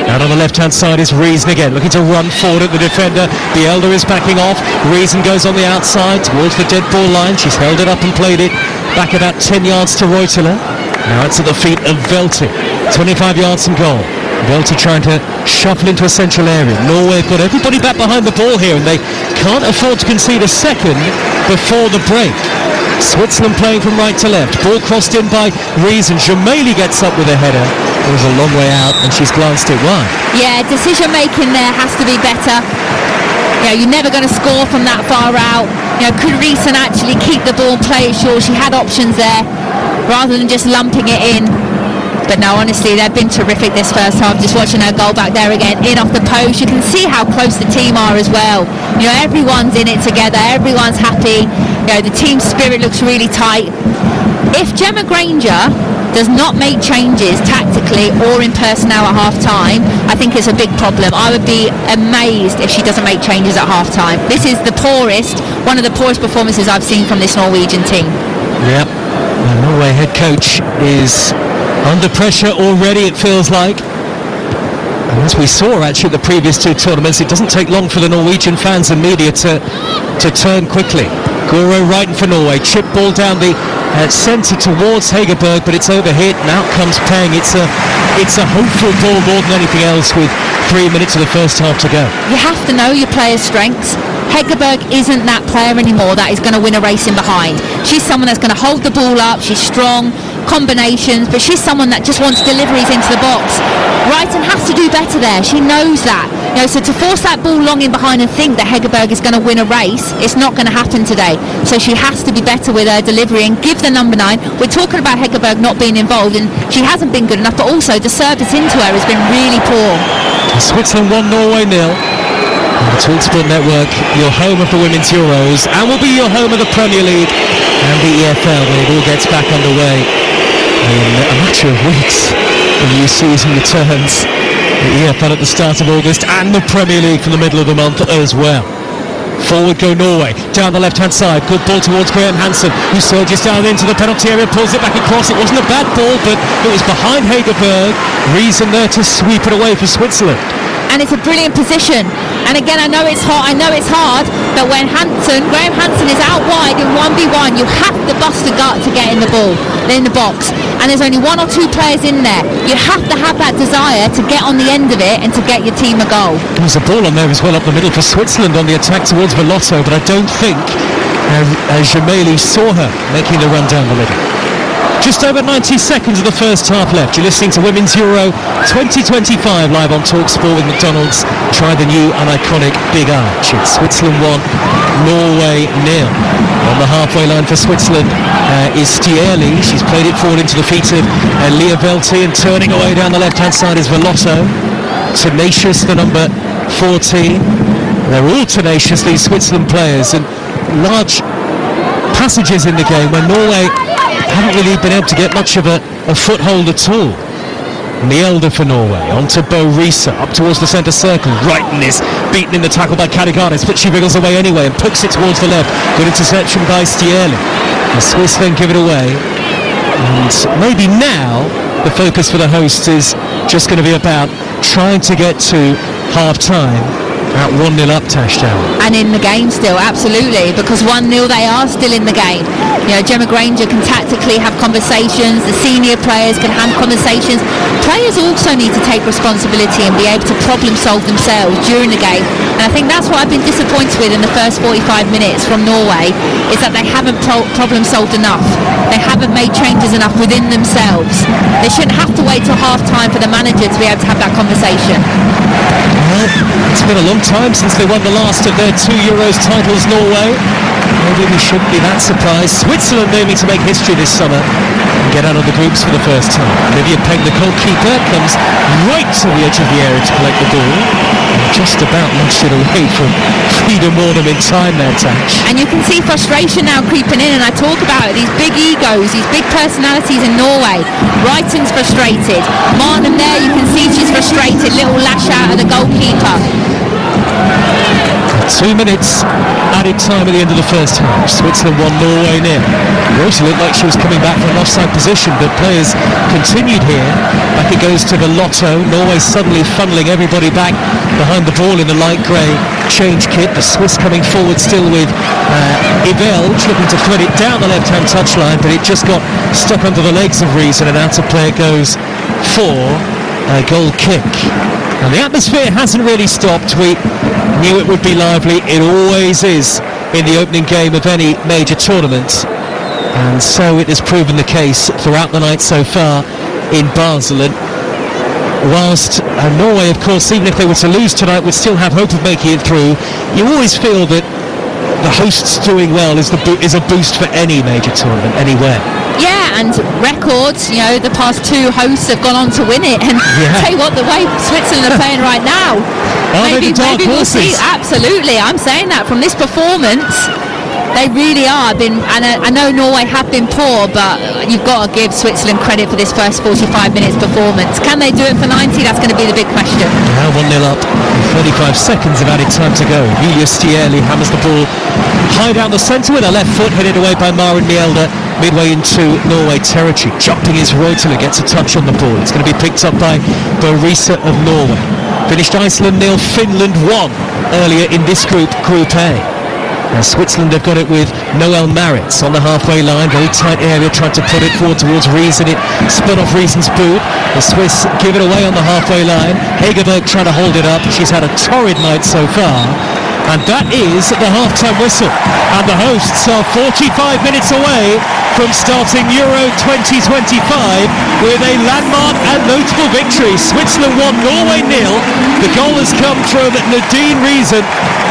Out on the left hand side is Reason again, looking to run forward at the defender. Bielda is backing off. Reason goes on the outside towards the dead ball line. She's held it up and played it back about 10 yards to Reuteler. Now it's at the feet of Velti, 25 yards from goal. Velti trying to shuffle into a central area. Norway have got everybody back behind the ball here, and they can't afford to concede a second before the break. Switzerland playing from right to left. Ball crossed in by Reason. Gemelli gets up with a header. It was a long way out, and she's glanced it wide. Yeah, decision making there has to be better. You're never going to score from that far out. Could Reason actually keep the ball and play it short? She had options there, rather than just lumping it in. But no, honestly, they've been terrific this first half. Just watching her goal back there again, in off the post. You can see how close the team are as well. You know, everyone's in it together. Everyone's happy. You know, the team spirit looks really tight. If Gemma Granger does not make changes tactically or in personnel at half time, I think it's a big problem. I would be amazed if she doesn't make changes at half time. This is one of the poorest performances I've seen from this Norwegian team. Yep, the Norway head coach is under pressure already, it feels like. And as we saw actually at the previous two tournaments, it doesn't take long for the Norwegian fans and media to turn quickly. Guro right in for Norway, chip ball down the centre towards Hegerberg, but it's overhit and out comes Peng. It's a hopeful ball more than anything else with 3 minutes of the first half to go. You have to know your players' strengths. Hegerberg isn't that player anymore that is going to win a race in behind. She's someone that's going to hold the ball up. She's strong, combinations, but she's someone that just wants deliveries into the box. Brighton has to do better there. She knows that. You know, so to force that ball long in behind and think that Hegerberg is going to win a race, it's not going to happen today. So she has to be better with her delivery and give the number 9. We're talking about Hegerberg not being involved, and she hasn't been good enough, but also the service into her has been really poor. Switzerland 1, Norway 0. The TalkSport Network, your home of the Women's Euros, and will be your home of the Premier League and the EFL when it all gets back underway in a matter of weeks. The new season returns, the EFL at the start of August and the Premier League from the middle of the month as well. Forward go Norway, down the left-hand side, good ball towards Graham Hansen, who surges down into the penalty area, pulls it back across. It wasn't a bad ball, but it was behind Hegerberg. Reason there to sweep it away for Switzerland. And it's a brilliant position. And again, I know it's hard, but when Graham Hansen is out wide in 1v1, you have to bust the gut to get in the box. And there's only 1 or 2 players in there. You have to have that desire to get on the end of it and to get your team a goal. There was a ball on there as well up the middle for Switzerland on the attack towards Velotto, but I don't think Jameli saw her making the run down the middle. Just over 90 seconds of the first half left. You're listening to Women's Euro 2025 live on TalkSport with McDonald's. Try the new and iconic Big Arch. It's Switzerland 1, Norway 0. On the halfway line for Switzerland is Stierli. She's played it forward into the feet of Leah Velti, and turning away down the left-hand side is Velotto. Tenacious, the number 14. They're all tenacious, these Switzerland players, and large passages in the game where Norway haven't really been able to get much of a foothold at all. And the elder for Norway, onto Bo Risa, up towards the centre circle. Wrighton is beaten in the tackle by Kadiganis, but she wriggles away anyway and pokes it towards the left. Good interception by Stierli. The Swiss then give it away. And maybe now the focus for the hosts is just going to be about trying to get to half-time at 1-0 up, Touchdown. And in the game still, absolutely, because 1-0 they are still in the game. You know, Gemma Granger can tactically have conversations, the senior players can have conversations. Players also need to take responsibility and be able to problem solve themselves during the game. And I think that's what I've been disappointed with in the first 45 minutes from Norway, is that they haven't problem solved enough. They haven't made changes enough within themselves. They shouldn't have to wait till half time for the manager to be able to have that conversation. Well, it's been a long time since they won the last of their 2 Euros titles, Norway. Maybe we shouldn't be that surprised. Switzerland aiming to make history this summer and get out of the groups for the first time. Olivia Peng, the goalkeeper, comes right to the edge of the area to collect the ball. And just about nudged it away from Frida Mornham in time there, Tash. And you can see frustration now creeping in, and I talk about it, these big egos, these big personalities in Norway. Brighton's frustrated. Marnham there, you can see she's frustrated. Little lash out of the goalkeeper. 2 minutes added time at the end of the first half. Switzerland 1, Norway 0. Rosa looked like she was coming back from an offside position, but players continued here. Back it goes to the Lotto. Norway suddenly funneling everybody back behind the ball in the light grey change kit. The Swiss coming forward still with Ivel looking to thread it down the left-hand touchline, but it just got stuck under the legs of Reason, and out of play it goes for a goal kick. And the atmosphere hasn't really stopped. We knew it would be lively. It always is in the opening game of any major tournament. And so it has proven the case throughout the night so far in Basel. And whilst Norway, of course, even if they were to lose tonight, would still have hope of making it through, you always feel that the hosts doing well is a boost for any major tournament anywhere. Yeah, and records. You know, the past two hosts have gone on to win it, and tell you what, the way Switzerland are playing right now, maybe we'll see. Absolutely, I'm saying that from this performance. They really are. I know Norway have been poor, but you've got to give Switzerland credit for this first 45 minutes performance. Can they do it for 90? That's going to be the big question. Now 1-0 up, 35 seconds of added time to go. Julia Stieli hammers the ball high down the centre with her left foot, headed away by Maren Mjelde midway into Norway territory. Jumping is Reutler, gets a touch on the ball. It's going to be picked up by Borisa of Norway. Finished Iceland 0, Finland 1 earlier in this group, Group A. Now Switzerland have got it with Noel Maritz on the halfway line, very tight area, tried to put it forward towards Riesen. It spun off Riesen's boot. The Swiss give it away on the halfway line. Hegerberg trying to hold it up. She's had a torrid night so far. And that is the half-time whistle. And the hosts are 45 minutes away from starting Euro 2025 with a landmark and notable victory. Switzerland 1, Norway 0. The goal has come from Nadine Riesen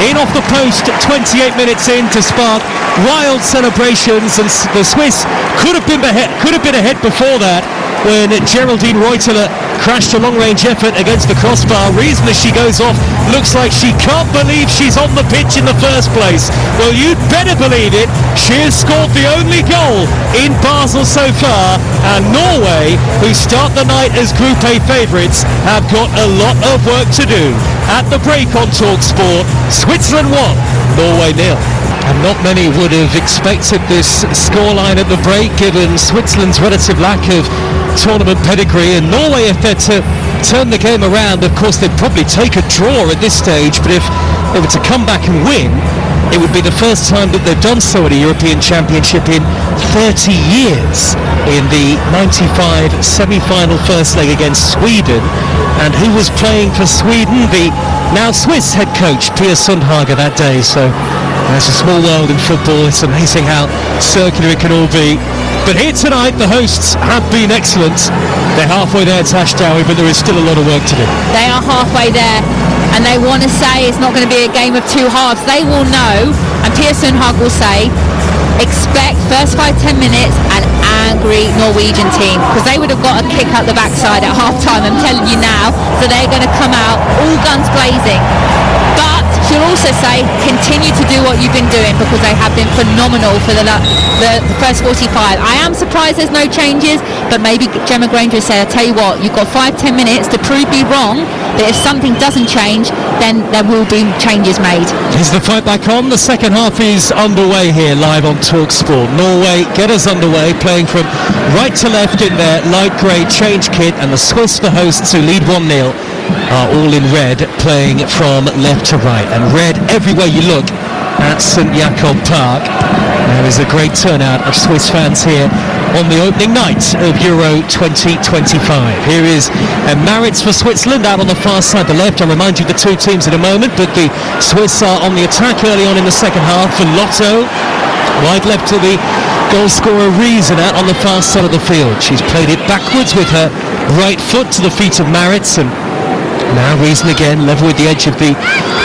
in off the post 28 minutes in to spark wild celebrations, and the Swiss could have been ahead before that when Geraldine Reutler crashed a long-range effort against the crossbar. Riesen, as she goes off, looks like she can't believe she's on the pitch in the first place. Well, you'd better believe it. She has scored the only goal in Basel so far, and Norway, who start the night as Group A favourites, have got a lot of work to do. At the break on TalkSport, Switzerland 1, Norway 0. And not many would have expected this scoreline at the break, given Switzerland's relative lack of tournament pedigree. And Norway, if they're to turn the game around, of course they'd probably take a draw at this stage, but if they were to come back and win, it would be the first time that they've done so at a European Championship in 30 years. In the 95 semi-final first leg against Sweden, and who was playing for Sweden? The now Swiss head coach Pia Sundhage that day. So it's a small world in football. It's amazing how circular it can all be. But here tonight, the hosts have been excellent. They're halfway there, Tash Dowie, but there is still a lot of work to do. They are halfway there, and they want to say it's not going to be a game of two halves. They will know, and Pia Sundhage will say, expect first 5-10 minutes an angry Norwegian team, because they would have got a kick out the backside at half time, I'm telling you now. So they're going to come out all guns blazing, but she'll also say continue to do what you've been doing, because they have been phenomenal for the first 45. I am surprised there's no changes, but maybe Gemma Granger said, I'll tell you what, you've got 5-10 minutes to prove me wrong, but if something doesn't change, then there will be changes made. Is the fight back on? The second half is underway here live on TalkSport. Norway get us underway, playing from right to left in their light grey change kit, and the Swiss, the hosts, who lead 1-0, are all in red, playing from left to right. And red everywhere you look at St Jakob Park. There is a great turnout of Swiss fans here on the opening night of Euro 2025. Here is Maritz for Switzerland out on the far side, the left. I'll remind you of the two teams in a moment, but the Swiss are on the attack early on in the second half. For Lotto, wide left to the goal scorer Riesen out on the far side of the field. She's played it backwards with her right foot to the feet of Maritz, and now Riesen again, level with the edge of the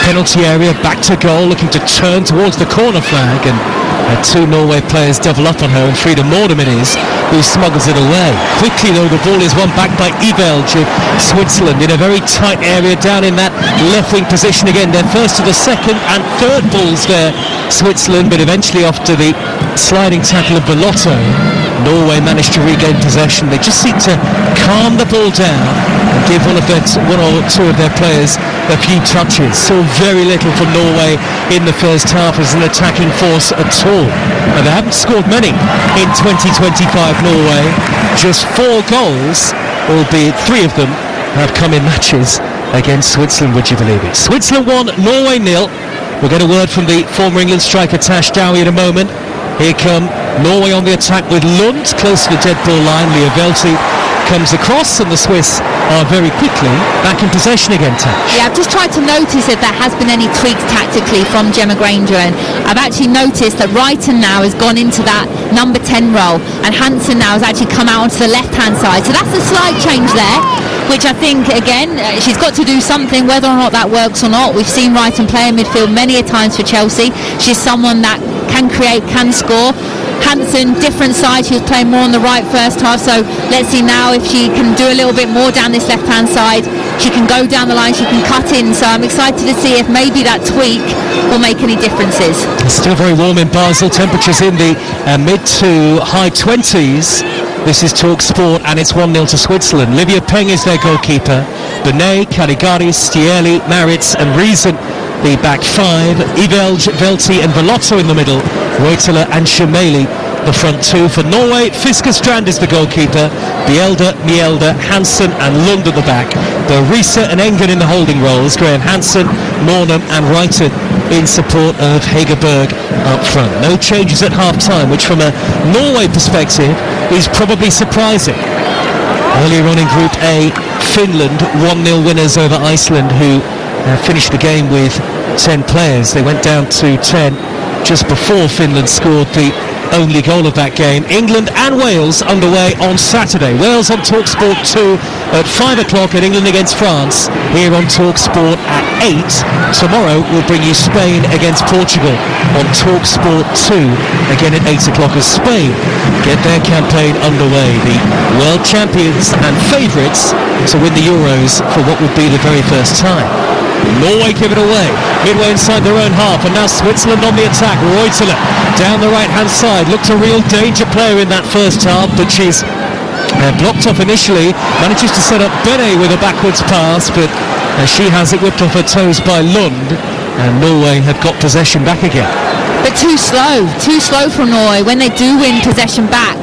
penalty area, back to goal, looking to turn towards the corner flag, and two Norway players double up on her, and Frida Mordem it is who smuggles it away. Quickly though, the ball is won back by Ibelge of Switzerland in a very tight area down in that left wing position again. They're first to the second and third balls there, Switzerland, but eventually off to the sliding tackle of Bellotto. Norway managed to regain possession. They just seem to calm the ball down and give one or two of their players a few touches. Saw very little from Norway in the first half as an attacking force at all. And they haven't scored many in 2025, Norway. Just 4 goals, albeit 3 of them have come in matches against Switzerland, would you believe it? Switzerland 1, Norway 0. We'll get a word from the former England striker Tash Dowie in a moment. Here come Norway on the attack with Lund close to the dead ball line. Leah Velti comes across, and the Swiss are very quickly back in possession again, Tash. Yeah, I've just tried to notice if there has been any tweaks tactically from Gemma Granger, and I've actually noticed that Reiten now has gone into that number 10 role, and Hansen now has actually come out onto the left-hand side. So that's a slight change there, which I think, again, she's got to do something, whether or not that works or not. We've seen Reiten play in midfield many a times for Chelsea. She's someone that can create, can score. Hansen, different side. She was playing more on the right first half, so let's see now if she can do a little bit more down this left-hand side. She can go down the line, she can cut in, so I'm excited to see if maybe that tweak will make any differences. It's still very warm in Basel, temperatures in the mid to high 20s. This is Talk Sport, and it's 1-0 to Switzerland. Livia Peng is their goalkeeper. Benet, Caligaris, Stieli, Maritz and Riesen, the back five. Ivelj, Velti and Velotto in the middle. Reuteler and Shemeli, the front two. For Norway, Fiskerstrand is the goalkeeper. Bielda, Mielde, Hansen and Lund at the back. Risa and Engen in the holding roles. Graham Hansen, Mornham and Reiten in support of Hegerberg up front. No changes at half-time, which from a Norway perspective is probably surprising. Earlier on in Group A, Finland 1-0 winners over Iceland, who finished the game with 10 players. They went down to 10 just before Finland scored the only goal of that game. England and Wales underway on Saturday. Wales on TalkSport 2 at 5 o'clock and England against France here on TalkSport at 8. Tomorrow we'll bring you Spain against Portugal on TalkSport 2 again at 8 o'clock as Spain get their campaign underway. The world champions and favourites to win the Euros for what would be the very first time. Norway give it away, midway inside their own half, and now Switzerland on the attack. Reuteler down the right-hand side, looked a real danger player in that first half, but she's blocked off initially, manages to set up Benet with a backwards pass, but she has it whipped off her toes by Lund, and Norway have got possession back again. But too slow from Norway. When they do win possession back,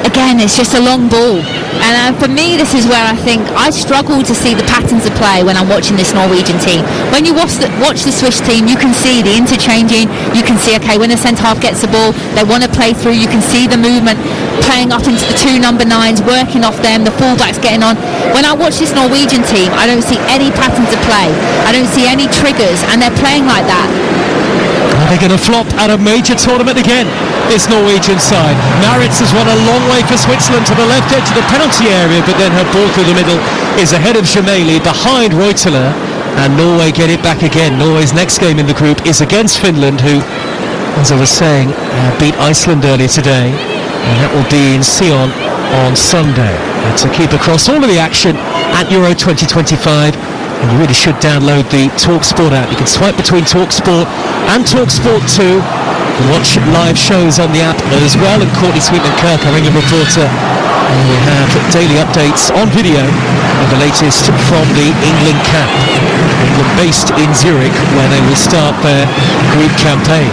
again, it's just a long ball. And for me, this is where I think I struggle to see the patterns of play when I'm watching this Norwegian team. When you watch the Swiss team, you can see the interchanging. You can see, okay, when the centre-half gets the ball, they want to play through. You can see the movement playing up into the two number 9s, working off them, the fullbacks getting on. When I watch this Norwegian team, I don't see any patterns of play. I don't see any triggers, and they're playing like that. Are they going to flop at a major tournament again, this Norwegian side? Maritz has run a long way for Switzerland to the left edge of the penalty area, but then her ball through the middle is ahead of Shemeli, behind Reuteler, and Norway get it back again. Norway's next game in the group is against Finland, who, as I was saying, beat Iceland earlier today, and that will be in Sion on Sunday. To keep across all of the action at Euro 2025, and you really should download the TalkSport app. You can swipe between TalkSport and TalkSport 2 and watch live shows on the app as well. And Courtney Sweetman-Kirk, our England reporter, and we have daily updates on video of the latest from the England camp. England based in Zurich, where they will start their group campaign.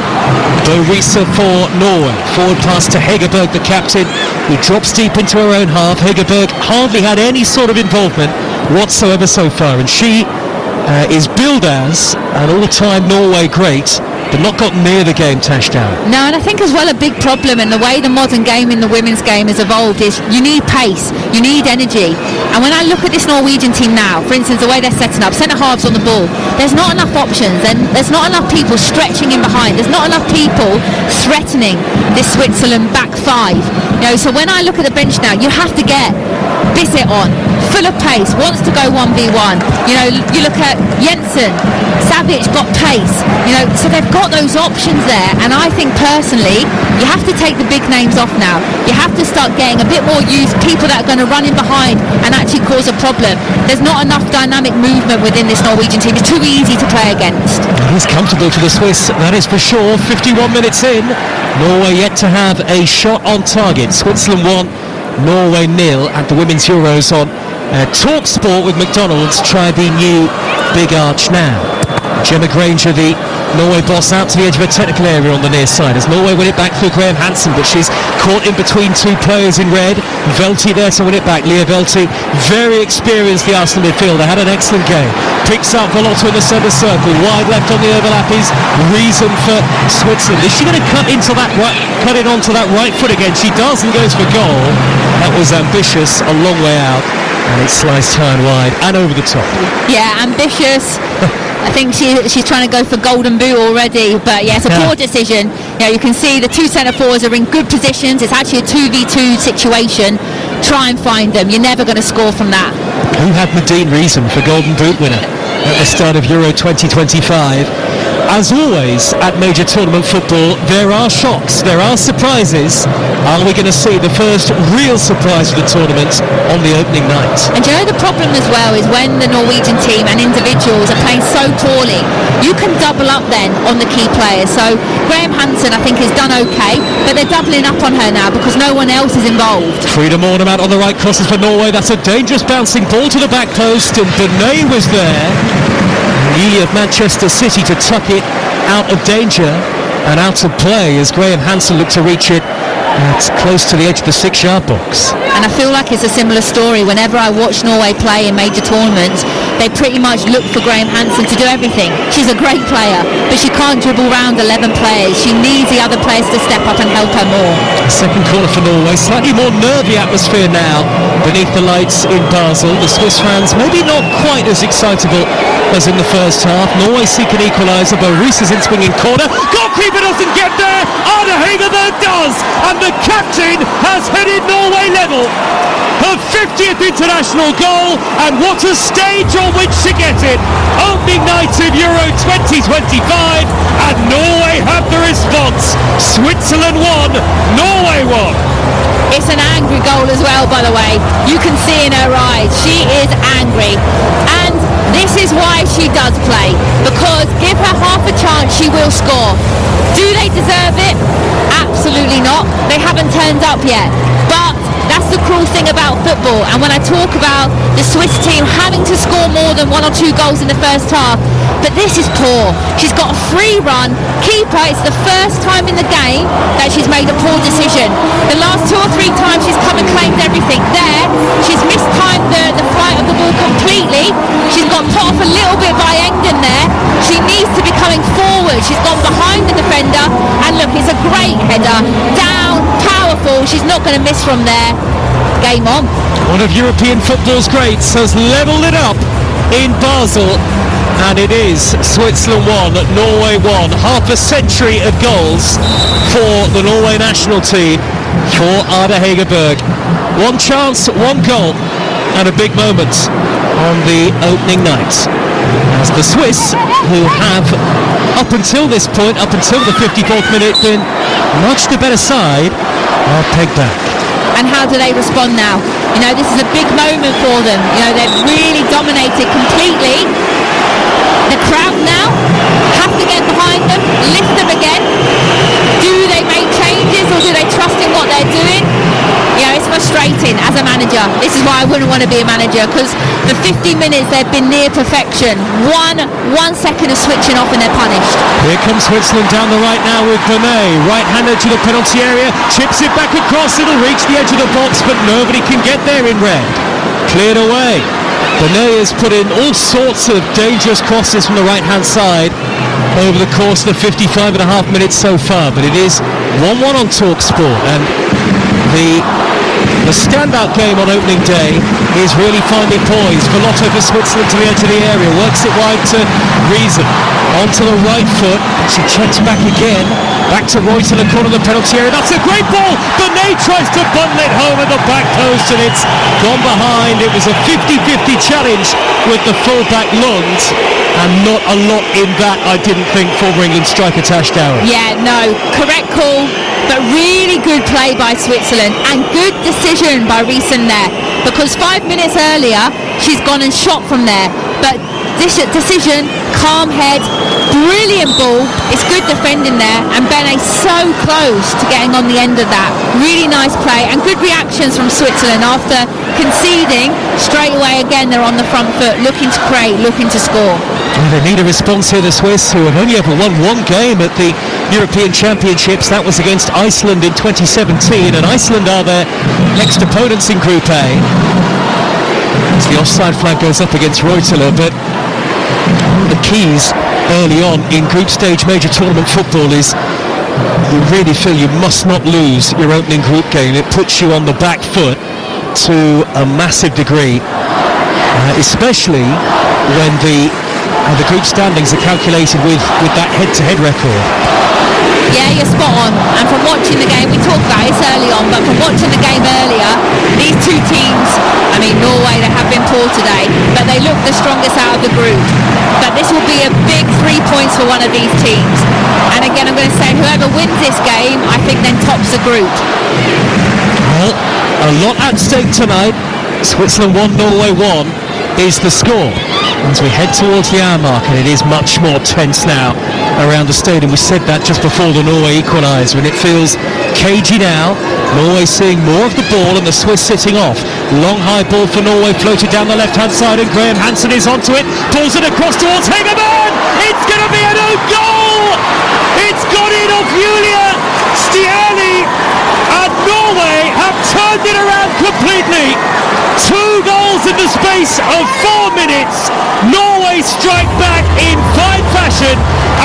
Risa for Norway. Forward pass to Hegerberg, the captain, who drops deep into her own half. Hegerberg hardly had any sort of involvement whatsoever so far, and she is billed as an all-time Norway great, but not got near the game, Tash Down. No, and I think as well a big problem in the way the modern game in the women's game has evolved is you need pace, you need energy. And when I look at this Norwegian team now, for instance, the way they're setting up, centre halves on the ball, there's not enough options, and there's not enough people stretching in behind, there's not enough people threatening this Switzerland back five. You know, so when I look at the bench now, you have to get Bissett on, full of pace, wants to go 1v1. You know, you look at Jensen, Savic got pace, you know, so they've got those options there. And I think personally, you have to take the big names off now. You have to start getting a bit more youth, people that are going to run in behind and actually cause a problem. There's not enough dynamic movement within this Norwegian team. It's too easy to play against. It is comfortable for the Swiss, that is for sure. 51 minutes in, Norway yet to have a shot on target. Switzerland 1, Norway 0 at the Women's Euros on TalkSport with McDonald's. Try the new Big Arch now. Gemma Granger, the Norway boss, out to the edge of a technical area on the near side as Norway win it back through Graham Hansen, but she's caught in between two players in red. Velti there to win it back. Leah Velti, very experienced, the Arsenal midfielder, had an excellent game. Picks up Velotto in the centre circle, wide left on the overlap is Reason for Switzerland. Is she going to cut into that cut it onto that right foot again? She does and goes for goal. That was ambitious, a long way out, and it sliced high and wide and over the top. Yeah, ambitious. I think she's trying to go for golden boot already, but yeah, it's a poor decision. You know, you can see the two centre forwards are in good positions. It's actually a 2v2 situation. Try and find them. You're never going to score from that. Who had Nadine Reason for golden boot winner at the start of Euro 2025? As always at major tournament football, there are shocks, there are surprises. Are we going to see the first real surprise of the tournament on the opening night? And you know the problem as well is when the Norwegian team and individuals are playing so poorly, you can double up then on the key players. So Graham Hansen, I think, has done okay, but they're doubling up on her now because no one else is involved. Frida Mornham out on the right, crosses for Norway. That's a dangerous bouncing ball to the back post, and Benet was there. He of Manchester City to tuck it out of danger and out of play as Graham Hansen looked to reach it. It's close to the edge of the 6-yard box. And I feel like it's a similar story. Whenever I watch Norway play in major tournaments, they pretty much look for Graham Hansen to do everything. She's a great player, but she can't dribble around 11 players. She needs the other players to step up and help her more. Second corner for Norway, slightly more nervy atmosphere now beneath the lights in Basel. The Swiss fans maybe not quite as excitable as in the first half. Norway seek an equaliser, but Reese is in swinging corner. Goalkeeper doesn't get there. Arne Hegerberg does, and the captain has headed Norway level. Her 50th international goal, and what a stage on which to get it. Opening night of Euro 2025, and Norway have the response. Switzerland won, Norway won. It's an angry goal as well, by the way. You can see in her eyes, she is angry. And this is why she does play, because give her half a chance, she will score. Do they deserve it? Absolutely not. They haven't turned up yet. But that's the cruel thing about football. And when I talk about the Swiss team having to score more than 1 or 2 goals in the first half, but this is poor. She's got a free run. Keeper, it's the first time in the game that she's made a poor decision. The last 2 or 3 times she's come and claimed everything. There, she's mistimed the flight of the ball completely. She's got put off a little bit by Engden there. She needs to be coming forward. She's gone behind the defender. And look, it's a great header. Down, powerful. She's not going to miss from there. Game on. One of European football's greats has levelled it up in Basel. And it is Switzerland 1, Norway 1. Half a century of goals for the Norway national team, for Arne Hegerberg. 1 chance, 1 goal, and a big moment on the opening night. As the Swiss, who have up until this point, up until the 54th minute, been much the better side, are pegged back. And how do they respond now? You know, this is a big moment for them. You know, they've really dominated completely. The crowd now have to get behind them, lift them again. Do they make changes or do they trust in what they're doing? You know, it's frustrating as a manager. This is why I wouldn't want to be a manager, because for 50 minutes they've been near perfection. One second of switching off and they're punished. Here comes Switzerland down the right now with Benet. Right-handed to the penalty area, chips it back across, it'll reach the edge of the box, but nobody can get there in red. Cleared away. Benet has put in all sorts of dangerous crosses from the right-hand side over the course of the 55 and a half minutes so far, but it is 1-1 on TalkSport, and the standout game on opening day is really finding poise. Velotto for Switzerland to the edge of the area, works it wide to Riesen, onto the right foot, she checks back again, back to Royce in the corner of the penalty area. That's a great ball. Benet tries to bundle it home at the back post, and it's gone behind. It was a 50-50 challenge with the fullback Lund, and not a lot in that, I didn't think, former England striker Tash Dower. Yeah, no, correct call, but really good play by Switzerland and good decision by Riesen there, because 5 minutes earlier she's gone and shot from there, but decision, calm head, brilliant ball. It's good defending there, and Benet's so close to getting on the end of that. Really nice play and good reactions from Switzerland after conceding. Straight away again they're on the front foot, looking to create, looking to score. Well, they need a response here, the Swiss, who have only ever won 1 game at the European Championships. That was against Iceland in 2017, and Iceland are their next opponents in Group A. As the offside flag goes up against Reutler, but one of the keys early on in group stage major tournament football is you really feel you must not lose your opening group game. It puts you on the back foot to a massive degree, especially when the group standings are calculated with that head-to-head record. Yeah, you're spot on. And from watching the game, we talked about this early on, but from watching the game earlier, these 2 teams, I mean, Norway, they have been poor today, but they look the strongest out of the group. But this will be a big 3 points for for one of these teams. And again, I'm going to say whoever wins this game, I think then tops the group. Well, a lot at stake tonight. Switzerland 1, Norway 1 is the score as we head towards the hour mark, and it is much more tense now around the stadium. We said that just before the Norway equaliser, and it feels cagey now. Norway seeing more of the ball and the Swiss sitting off. Long high ball for Norway, floated down the left hand side, and Graham Hansen is onto it, pulls it across towards Hegerberg. It's going to be an own goal. It's gone in off Julia Stieli, and Norway have turned it around completely. 2 goals in the space of 4 minutes. Norway strike back in fine fashion,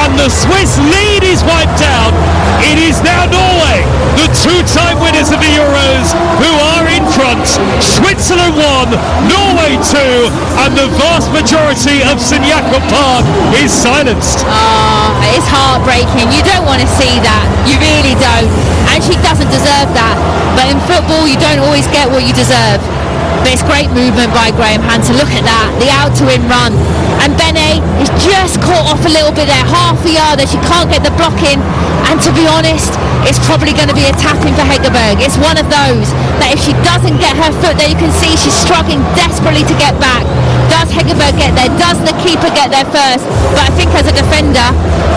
and the Swiss lead is wiped out. It is now Norway, the 2-time winners of the Euros, who are in front. Switzerland 1, Norway 2, and the vast majority of St Jakob Park is silenced. It's heartbreaking. You don't want to see that. You really don't. And she doesn't deserve that. But in football, you don't always get what you deserve. But it's great movement by Graham Hansen. Look at that, the out-to-in run. And Bene is just caught off a little bit there, half a yard there. She can't get the block in. And to be honest, it's probably going to be a tap-in for Hegerberg. It's one of those that if she doesn't get her foot there, you can see she's struggling desperately to get back. Does Hegerberg get there? Does the keeper get there first? But I think as a defender,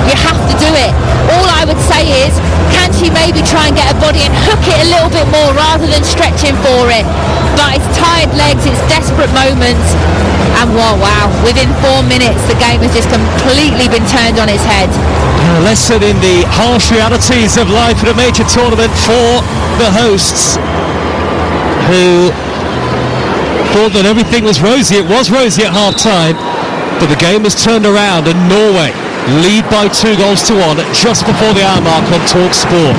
you have to do it. All I would say is, can she maybe try and get her body and hook it a little bit more rather than stretching for it? But it's tired legs, it's desperate moments, and wow, within 4 minutes the game has just completely been turned on its head. A lesson in the harsh realities of life at a major tournament for the hosts, who thought that everything was rosy. It was rosy at half-time, but the game has turned around, and Norway lead by 2 goals to 1 just before the hour mark on TalkSport.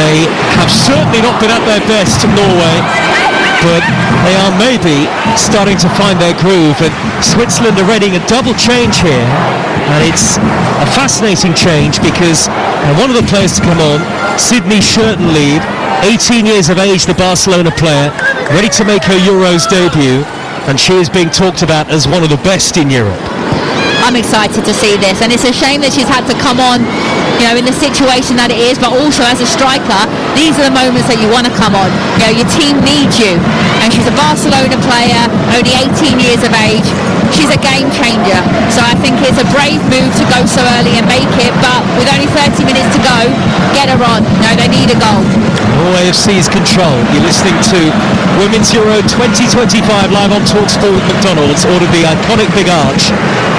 They have certainly not been at their best, Norway, but they are maybe starting to find their groove, and Switzerland are readying a double change here, and it's a fascinating change because one of the players to come on, Sydney Schertenlieb, 18 years of age, the Barcelona player, ready to make her Euros debut, and she is being talked about as one of the best in Europe. I'm excited to see this, and it's a shame that she's had to come on, in the situation that it is, but also as a striker, these are the moments that you want to come on. Your team needs you, and she's a Barcelona player, only 18 years of age. She's a game changer, so I think it's a brave move to go so early and make it, but with only 30 minutes to go, get her on. They need a goal. Norway FC's control. You're listening to Women's Euro 2025 live on TalkSport with McDonald's. Ordered the iconic Big Arch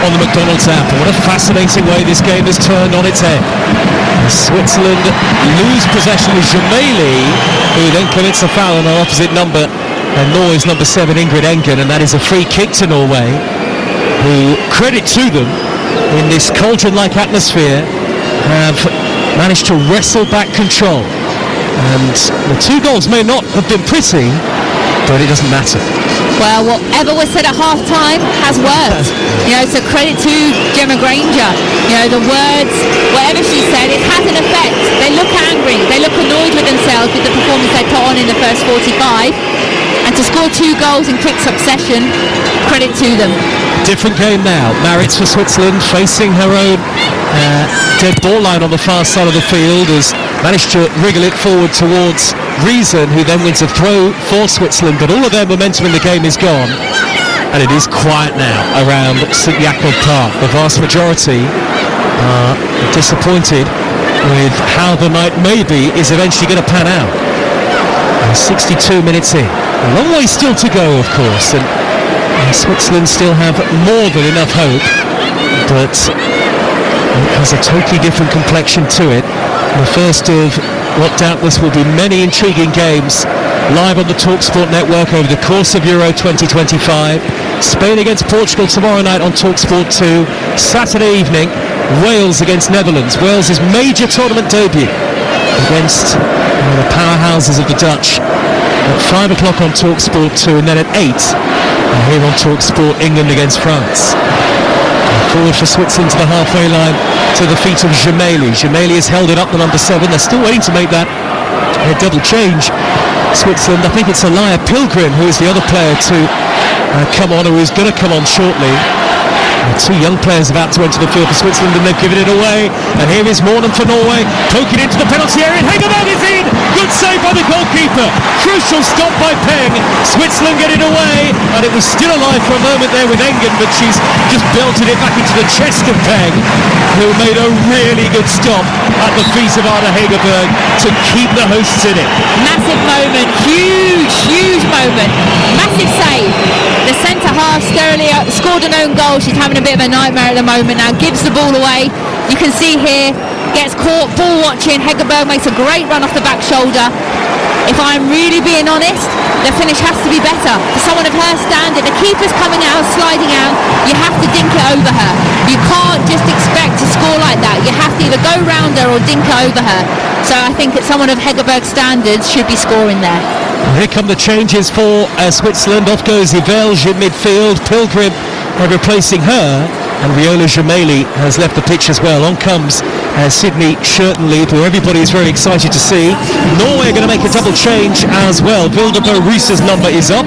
on the McDonald's app. What a fascinating way this game has turned on its head. Switzerland lose possession with Gemelli, who then commits a foul on our opposite number, and Norway's number 7, Ingrid Engen, and that is a free kick to Norway, who, credit to them, in this cauldron-like atmosphere, have managed to wrestle back control. And the 2 goals may not have been pretty, but it doesn't matter. Well, whatever was said at half-time has worked. So credit to Gemma Granger. The words, whatever she said, it has an effect. They look angry. They look annoyed with themselves with the performance they put on in the first 45. And to score 2 goals in quick succession, credit to them. Different game now. Maritz for Switzerland facing her own dead ball line on the far side of the field, has managed to wriggle it forward towards Riesen, who then wins a throw for Switzerland, but all of their momentum in the game is gone, and it is quiet now around St Jakob Park. The vast majority are disappointed with how the night maybe is eventually going to pan out. 62 minutes in, a long way still to go, of course, and Switzerland still have more than enough hope, but it has a totally different complexion to it. The first of what doubtless will be many intriguing games live on the TalkSport network over the course of Euro 2025. Spain against Portugal tomorrow night on TalkSport 2. Saturday evening, Wales against Netherlands. Wales' major tournament debut against the powerhouses of the Dutch at 5 o'clock on TalkSport 2, and then at 8 here on TalkSport, England against France. Forward for Switzerland to the halfway line, to the feet of Gemelli. Gemelli has held it up, the number 7. They're still waiting to make that double change. Switzerland, I think it's Elia Pilgrim who is the other player to come on, or who's going to come on shortly. Two young players about to enter the field for Switzerland, and they've given it away. And here is Mornan for Norway, poking into the penalty area. Hegerberg is in. Good save by the goalkeeper. Crucial stop by Peng. Switzerland get it away, and it was still alive for a moment there with Engen, but she's just belted it back into the chest of Peng, who made a really good stop at the feet of Ada Hegerberg to keep the hosts in it. Massive moment, huge moment, massive save. The centre half scored an own goal. She's having a bit of a nightmare at the moment now. Gives the ball away. You can see here, gets caught ball watching. Hegerberg makes a great run off the back shoulder. If I'm really being honest, the finish has to be better. For someone of her standard, the keeper's coming out, sliding out, you have to dink it over her. You can't just expect to score like that. You have to either go round her or dink it over her. So I think that someone of Hegerberg's standards should be scoring there. Here come the changes for Switzerland. Off goes Ivelge in midfield. Pilgrim replacing her, and Viola Gemelli has left the pitch as well. On comes Sydney Schertenlieb, who everybody is very excited to see. Norway are going to make a double change as well. Vilderbo Reese's number is up.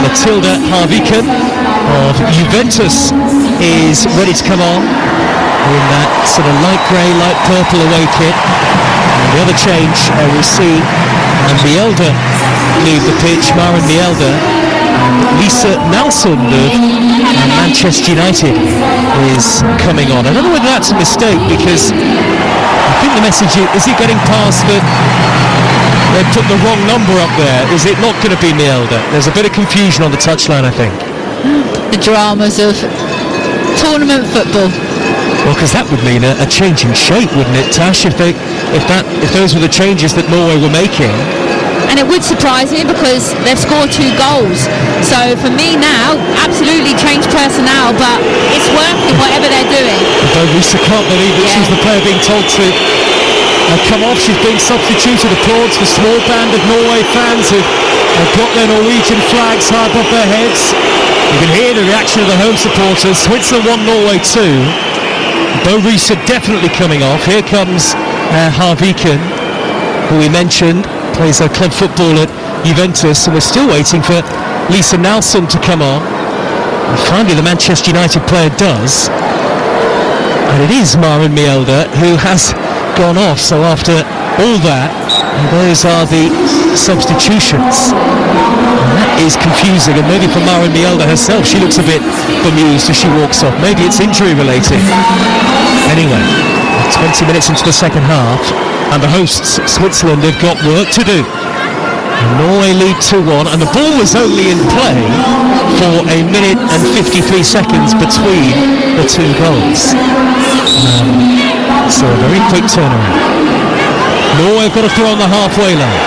Matilda Harviken of Juventus is ready to come on in that sort of light grey, light purple away kit. And the other change we'll see Mjelde leave the pitch. Maren Mjelde. Lisa Nelson of Manchester United is coming on. I don't know whether that's a mistake, because I think the message is it getting past that they put the wrong number up there? Is it not going to be Mjelde? There's a bit of confusion on the touchline, I think. The dramas of tournament football. Well, because that would mean a change in shape, wouldn't it, Tash? If those were the changes that Norway were making. And it would surprise me, because they've scored 2 goals. So for me now, absolutely change personnel, but it's working whatever they're doing. Although Lisa can't believe that she's the player being told to come off. She's being substituted. Applauds the small band of Norway fans who have got their Norwegian flags high above their heads. You can hear the reaction of the home supporters. Switzerland 1, Norway 2. Bo Risa definitely coming off. Here comes Harviken, who we mentioned plays her club football at Juventus, and we're still waiting for Lisa Nelson to come on. And finally the Manchester United player does, and it is Maren Mjelde who has gone off. So after all that, those are the substitutions, and that is confusing. And maybe for Maren Mjelde herself, she looks a bit bemused as she walks off. Maybe it's injury related. Anyway, 20 minutes into the second half, and the hosts, Switzerland, have got work to do. And Norway lead 2-1, and the ball was only in play for a minute and 53 seconds between the 2 goals. So a very quick turnaround. Norway have got to throw on the halfway line,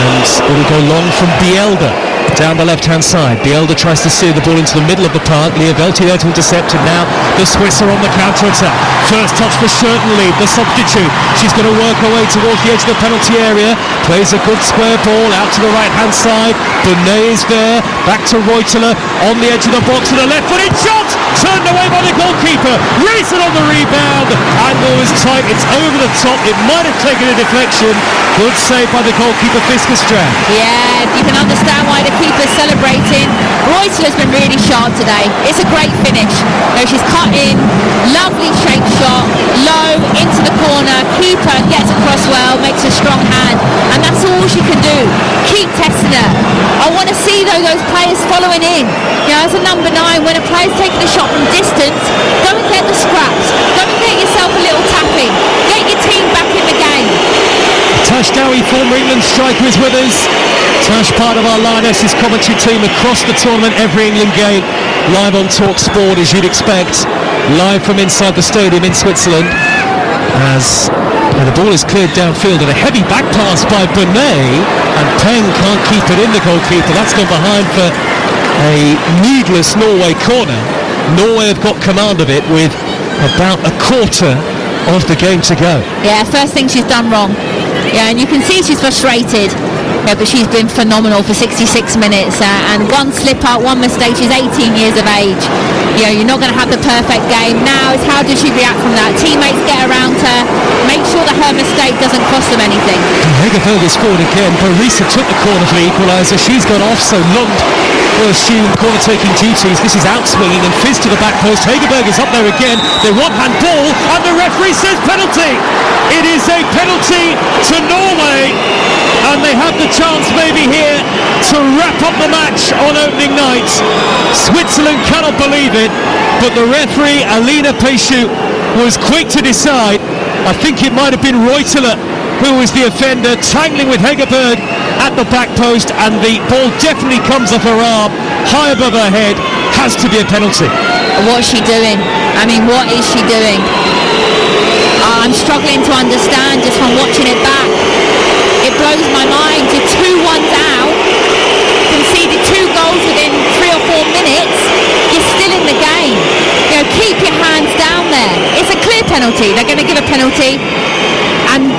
and it will go long from Mjelde. Down the left-hand side, Mjelde tries to steer the ball into the middle of the park. Leah Velti there to intercept, and now the Swiss are on the counter-attack. First touch for Schertenlieb, the substitute. She's going to work her way towards the edge of the penalty area. Plays a good square ball out to the right-hand side. Bonet is there, back to Reuteler on the edge of the box with a left-footed shot! Turned away by the goalkeeper. Reason on the rebound. Angle was tight. It's over the top. It might have taken a deflection. Good save by the goalkeeper, Fiskerstrand. Yeah, you can understand why the keeper's celebrating. Reuteler's been really sharp today. It's a great finish. She's cut in, lovely shape shot, low into the corner. Keeper gets across well, makes a strong hand, and that's all she can do. Keep testing her. I want to see those players following in. As a number 9, when a player's taking a shot from distance, go and get the scraps. Go and get yourself a little tapping. Get your team back in the game. Tash Dowie, former England striker, is with us. Tash, part of our Lionesses commentary team across the tournament, every England game, live on Talk Sport, as you'd expect, live from inside the stadium in Switzerland, as the ball is cleared downfield, and a heavy back pass by Bonet, and Peng can't keep it in, the goalkeeper. That's gone behind for a needless Norway corner. Norway have got command of it with about a quarter of the game to go. Yeah, first thing she's done wrong. Yeah, and you can see she's frustrated. Yeah, but she's been phenomenal for 66 minutes, and one slip up, one mistake. She's 18 years of age. You're not going to have the perfect game. Now it's how does she react from that? Teammates get around her, make sure that her mistake doesn't cost them anything. Hegerberg is forward again. Borisa took the corner for the equaliser. She's gone off, so Lund will assume corner-taking duties. This is out-swinging and fizz to the back post. Hegerberg is up there again. They want handball, and the referee says penalty. It is a penalty to Norway, and they have the chance maybe here to wrap up the match on opening night. Switzerland cannot believe it, but the referee, Alina Pesciu, was quick to decide. I think it might have been Reuteler who was the offender, tangling with Hegerberg at the back post, and the ball definitely comes off her arm, high above her head. Has to be a penalty. What's she doing? I mean, what is she doing? I'm struggling to understand just from watching it back. It blows my mind. You're 2-1 down, conceded 2 goals within 3 or 4 minutes. You're still in the game. You know, keep your hands down there. It's a clear penalty. They're going to give a penalty, and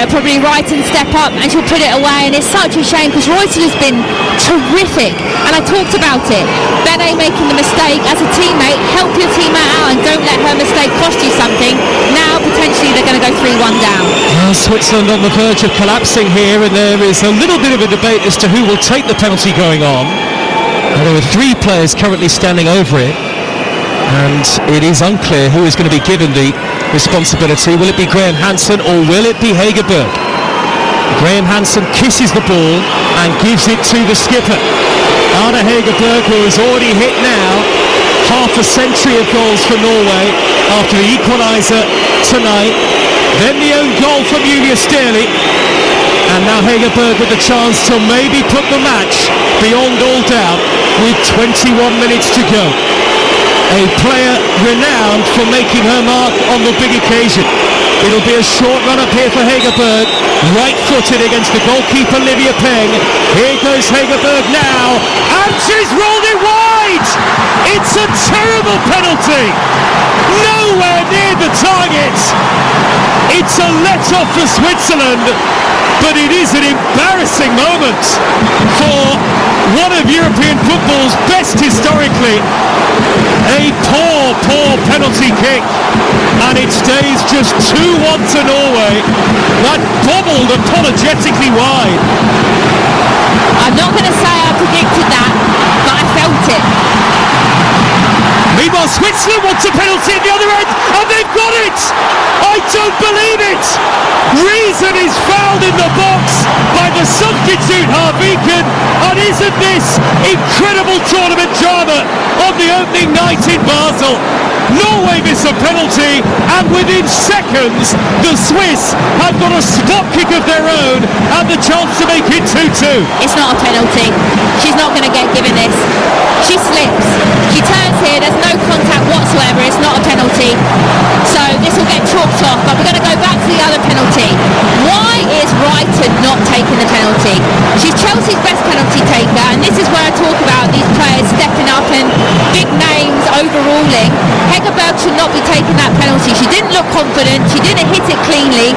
probably Wrighton step up and she'll put it away. And it's such a shame because Reuteler's been terrific, and I talked about it. Bene making the mistake as a teammate. Help your teammate out and don't let her mistake cost you something. Now potentially they're going to go 3-1 down. Well, Switzerland on the verge of collapsing here, and there is a little bit of a debate as to who will take the penalty going on. And there are 3 players currently standing over it, and it is unclear who is going to be given the responsibility. Will it be Graham Hansen or will it be Hegerberg? Graham Hansen kisses the ball and gives it to the skipper, Arne Hegerberg, who has already hit now half a century of goals for Norway after the equaliser tonight. Then the own goal from Julia Sterli, and now Hegerberg with the chance to maybe put the match beyond all doubt with 21 minutes to go. A player renowned for making her mark on the big occasion. It'll be a short run up here for Hegerberg, right-footed against the goalkeeper Livia Peng. Here goes Hegerberg now, and she's rolled it wide! It's a terrible penalty! Nowhere near the target! It's a let-off for Switzerland, but it is an embarrassing moment for one of European football's best historically. A poor penalty kick, and it stays just 2-1 to Norway. That bobbled apologetically wide. I'm not going to say I predicted that, but I felt it. Meanwhile, Switzerland wants a penalty at the other end, and they've got it! I don't believe it! Reason is fouled in the box by the substitute Harviken, and isn't this incredible tournament drama on the opening night in Basel? Norway miss a penalty, and within seconds the Swiss have got a spot kick of their own and the chance to make it 2-2. It's not a penalty. She's not going to get given this. She slips. She turns here. There's no contact whatsoever. It's not a penalty. So this will get chalked off. But we're going to go back to the other penalty. Why is Wrighton not taking the penalty? She's Chelsea's best penalty taker, and this is where I talk about these players stepping up and big names overruling. Hegerberg should not be taking that penalty. She didn't look confident. She didn't hit it cleanly,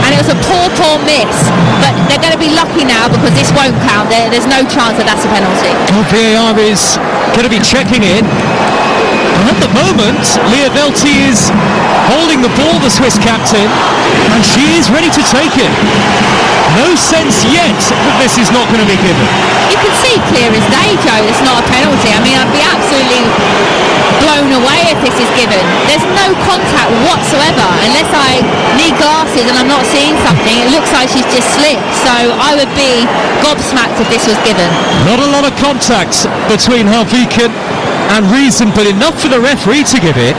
and it was a poor miss. But they're going to be lucky now because this won't count. There's no chance that that's a penalty. Well, VAR is going to be checking in. And at the moment, Leah Velti is holding the ball, the Swiss captain, and she is ready to take it. No sense yet that this is not going to be given. You can see clear as day, Joe, it's not a penalty. I mean, I'd be absolutely blown away if this is given. There's no contact whatsoever. Unless I need glasses and I'm not seeing something, it looks like she's just slipped. So I would be gobsmacked if this was given. Not a lot of contact between Harviken and Reason, but enough for the referee to give it,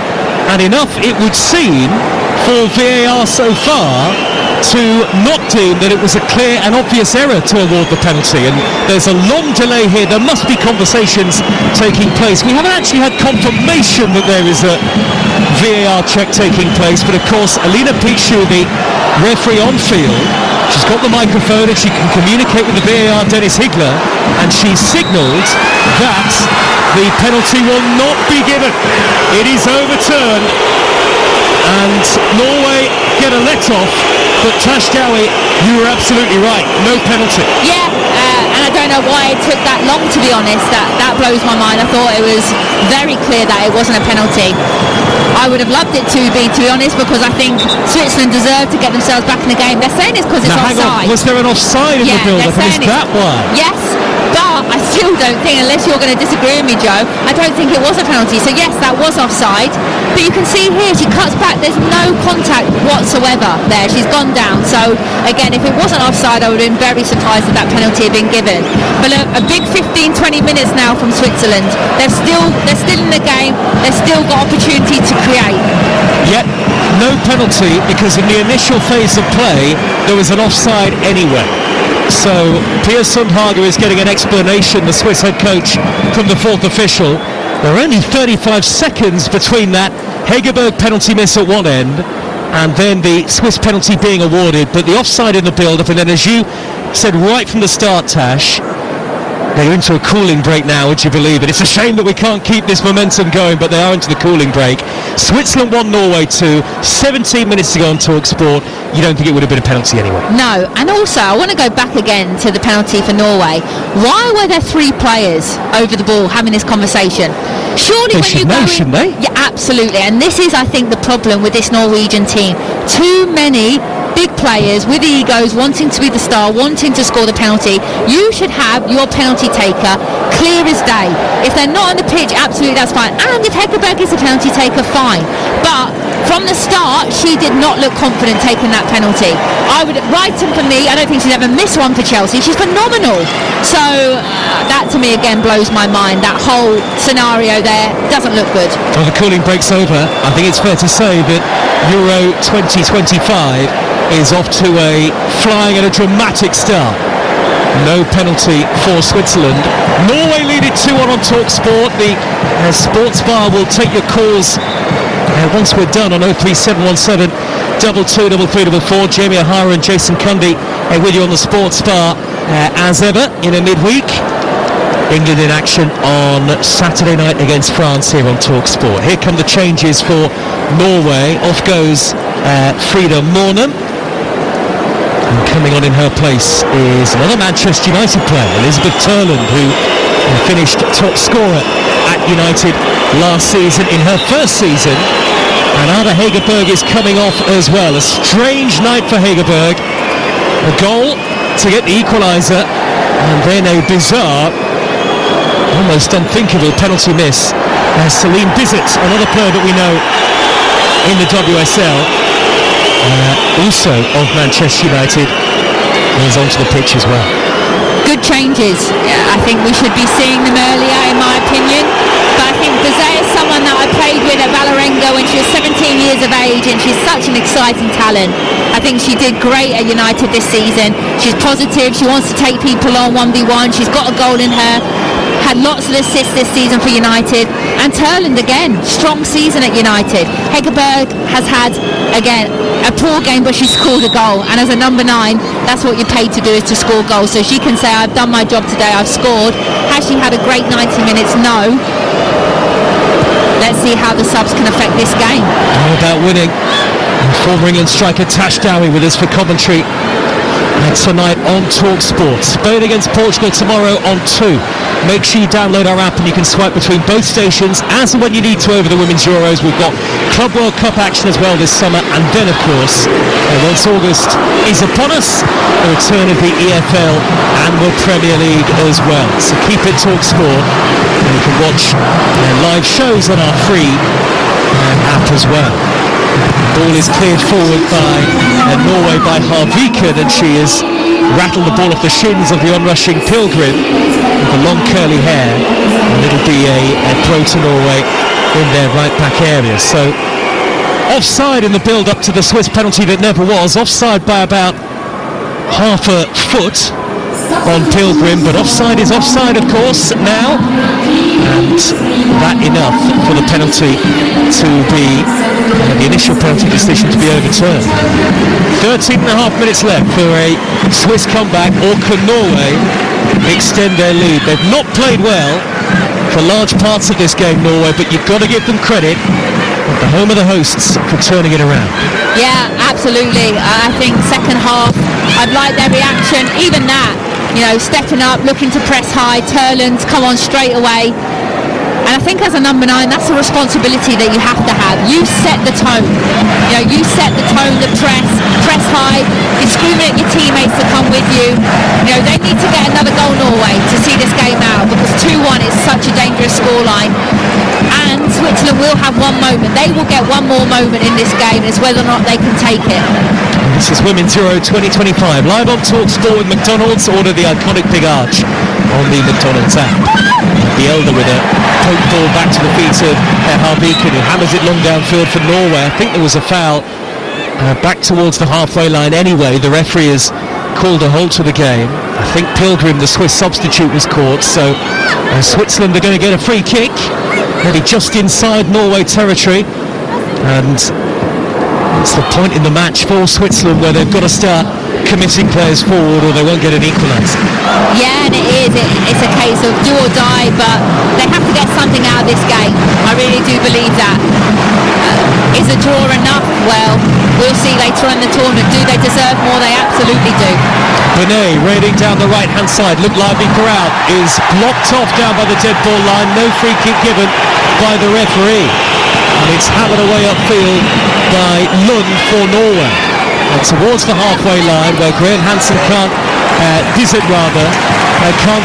and enough, it would seem, for VAR so far to not deem that it was a clear and obvious error to award the penalty. And there's a long delay here. There must be conversations taking place. We haven't actually had confirmation that there is a VAR check taking place, but of course Alina Pesciu, the referee on field, she's got the microphone and she can communicate with the VAR Dennis Higler, and she signalled that the penalty will not be given. It is overturned, and Norway get a let-off, but Tash Dowie, you were absolutely right, no penalty. Yeah, and I don't know why it took that long, to be honest. That blows my mind. I thought it was very clear that it wasn't a penalty. I would have loved it to be honest, because I think Switzerland deserved to get themselves back in the game. They're saying it's because it's now, offside. hang on, was there an offside in the build-up? Is that why? Yes, but I still don't think, unless you're going to disagree with me, Joe, I don't think it was a penalty. So yes, that was offside, but you can see here she cuts back. There's no contact whatsoever there. She's gone down. So again, if it wasn't offside, I would have been very surprised if that penalty had been given. But a big 15-20 minutes now from Switzerland. They're still in the game. They've still got opportunity to create. Yet no penalty, because in the initial phase of play there was an offside anyway. So Pia Sundhage is getting an explanation, the Swiss head coach, from the fourth official. There are only 35 seconds between that Hegerberg penalty miss at one end and then the Swiss penalty being awarded, but the offside in the build-up, and then as you said right from the start, Tash, they're into a cooling break now, would you believe it? It's a shame that we can't keep this momentum going, but they are into the cooling break. Switzerland 1, Norway 2, 17 minutes to go on TalkSport. You don't think it would have been a penalty anyway? No, and also I want to go back again to the penalty for Norway. Why were there three players over the ball having this conversation? Surely they should know, shouldn't they? Yeah, absolutely. And this is, I think, the problem with this Norwegian team. Too many big players with egos, wanting to be the star, wanting to score the penalty. You should have your penalty taker clear as day. If they're not on the pitch, absolutely, that's fine. And if Hegerberg is a penalty taker, fine. But from the start, she did not look confident taking that penalty. I would write him for me. I don't think she's ever missed one for Chelsea. She's phenomenal. So that to me again blows my mind. That whole scenario there doesn't look good. Well, the cooling break's over. I think it's fair to say that Euro 2025 is off to a flying and a dramatic start. No penalty for Switzerland. Norway lead it 2-1 on TalkSport. The sports bar will take your calls once we're done on 03717 223344. Jamie O'Hara and Jason Cundy with you on the sports bar as ever in a midweek. England in action on Saturday night against France here on TalkSport. Here come the changes for Norway. Off goes Frida Mornem. And coming on in her place is another Manchester United player, Elizabeth Turland, who finished top scorer at United last season in her first season. And Ada Hegerberg is coming off as well. A strange night for Hegerberg. A goal to get the equaliser, and then a bizarre, almost unthinkable penalty miss. Celine Bizet, another player that we know in the WSL, also of Manchester United, is onto the pitch as well. Good changes. I think we should be seeing them earlier, in my opinion. But I think Bizet is someone that I played with at Vålerenga when she was 17 years of age, and she's such an exciting talent. I think she did great at United this season. She's positive. She wants to take people on 1v1. She's got a goal in her. Had lots of assists this season for United. And Turland again, strong season at United. Hegerberg has had, again, a poor game, but she scored a goal. And as a number 9, that's what you're paid to do, is to score goals. So she can say, I've done my job today, I've scored. Has she had a great 90 minutes? No. Let's see how the subs can affect this game. All about winning. And former England striker Tash Dowie with us for commentary. And tonight on TalkSport. Spain against Portugal tomorrow on 2. Make sure you download our app and you can swipe between both stations as and when you need to over the Women's Euros. We've got Club World Cup action as well this summer, and then of course, once August is upon us, the return of the EFL and the Premier League as well. So keep it TalkSport, and you can watch live shows on our free app as well. Ball is cleared forward by Norway by Harviken, and she has rattled the ball off the shins of the onrushing Pilgrim with the long curly hair, and it'll be a throw to Norway in their right back area. So offside in the build up to the Swiss penalty that never was. Offside by about half a foot on Pilgrim, but offside is offside of course now, and that enough for the penalty to be the initial penalty decision to be overturned. 13 and a half minutes left for a Swiss comeback, or can Norway extend their lead? They've not played well for large parts of this game, Norway, but you've got to give them credit at the home of the hosts for turning it around. Yeah, absolutely. I think second half, I'd like their reaction, even that, stepping up, looking to press high. Turland's come on straight away. And I think as a number 9, that's a responsibility that you have to have. You set the tone. You set the tone, the press high, you're screaming at your teammates to come with you. They need to get another goal, Norway, to see this game out, because 2-1 is such a dangerous scoreline. And Switzerland will have one moment. They will get one more moment in this game. It's whether or not they can take it. This is Women's Euro 2025. Live on TalkSport with McDonald's. Order the iconic Big Arch on the McDonald's app. The Elder with a poke ball back to the feet of Harviken, who hammers it long downfield for Norway. I think there was a foul back towards the halfway line anyway. The referee has called a halt to the game. I think Pilgrim, the Swiss substitute, was caught. So Switzerland are going to get a free kick. Maybe just inside Norway territory. And it's the point in the match for Switzerland where they've got to start committing players forward or they won't get an equaliser. Yeah, and it is. It's a case of do or die, but they have to get something out of this game. I really do believe that. Is a draw enough? Well, we'll see later on in the tournament. Do they deserve more? They absolutely do. Benet raiding down the right-hand side. Look lively crowd. Is blocked off down by the dead ball line. No free kick given by the referee. And it's hammered away upfield by Lund for Norway. And towards the halfway line where Graham Hansen can't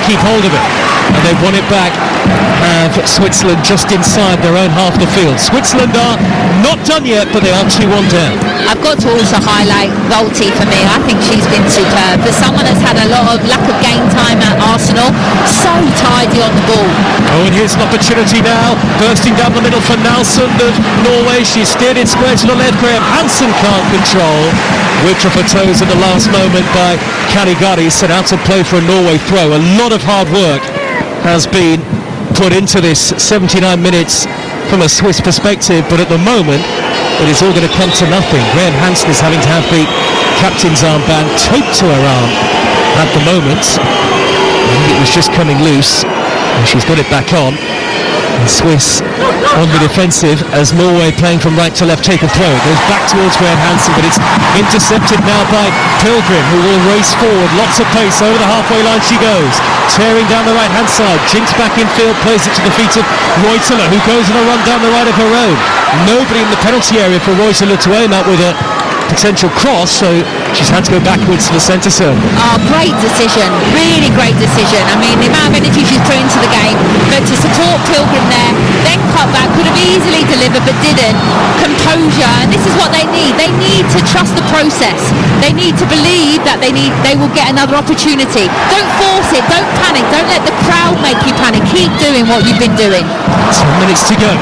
keep hold of it. And they've won it back. Switzerland just inside their own half of the field. Switzerland are not done yet, but they are 2-1 down. I've got to also highlight Volti for me. I think she's been superb. For someone that's had a lot of lack of game time at Arsenal, so tidy on the ball. Oh, and here's an opportunity now. Bursting down the middle for Nalsund of Norway. She's steered it square to the left. Graham Hansen can't control. Whipped off her toes at the last moment by Caligari. Set out to play for a Norway throw. A lot of hard work has been put into this 79 minutes from a Swiss perspective, but at the moment it is all going to come to nothing. Graham Hansen is having to have the captain's armband taped to her arm at the moment. I think it was just coming loose and she's got it back on. And Swiss on the defensive as Norway playing from right to left take a throw. It goes back towards Graham Hansen, but it's intercepted now by Pilgrim, who will race forward. Lots of pace. Over the halfway line she goes. Tearing down the right-hand side. Jinks back in field, plays it to the feet of Reuteler, who goes on a run down the right of her own. Nobody in the penalty area for Reuteler to aim at with a potential cross, so she's had to go backwards to the centre circle. Oh, great decision. Really great decision. I mean, the amount of energy she's put into the game, but to support Pilgrim there, then cut back, could have easily delivered but didn't. Composure, and this is what they need. They need to trust the process. They need to believe that they will get another opportunity. Don't force it, don't panic, don't let the crowd make you panic. Keep doing what you've been doing. 10 minutes to go.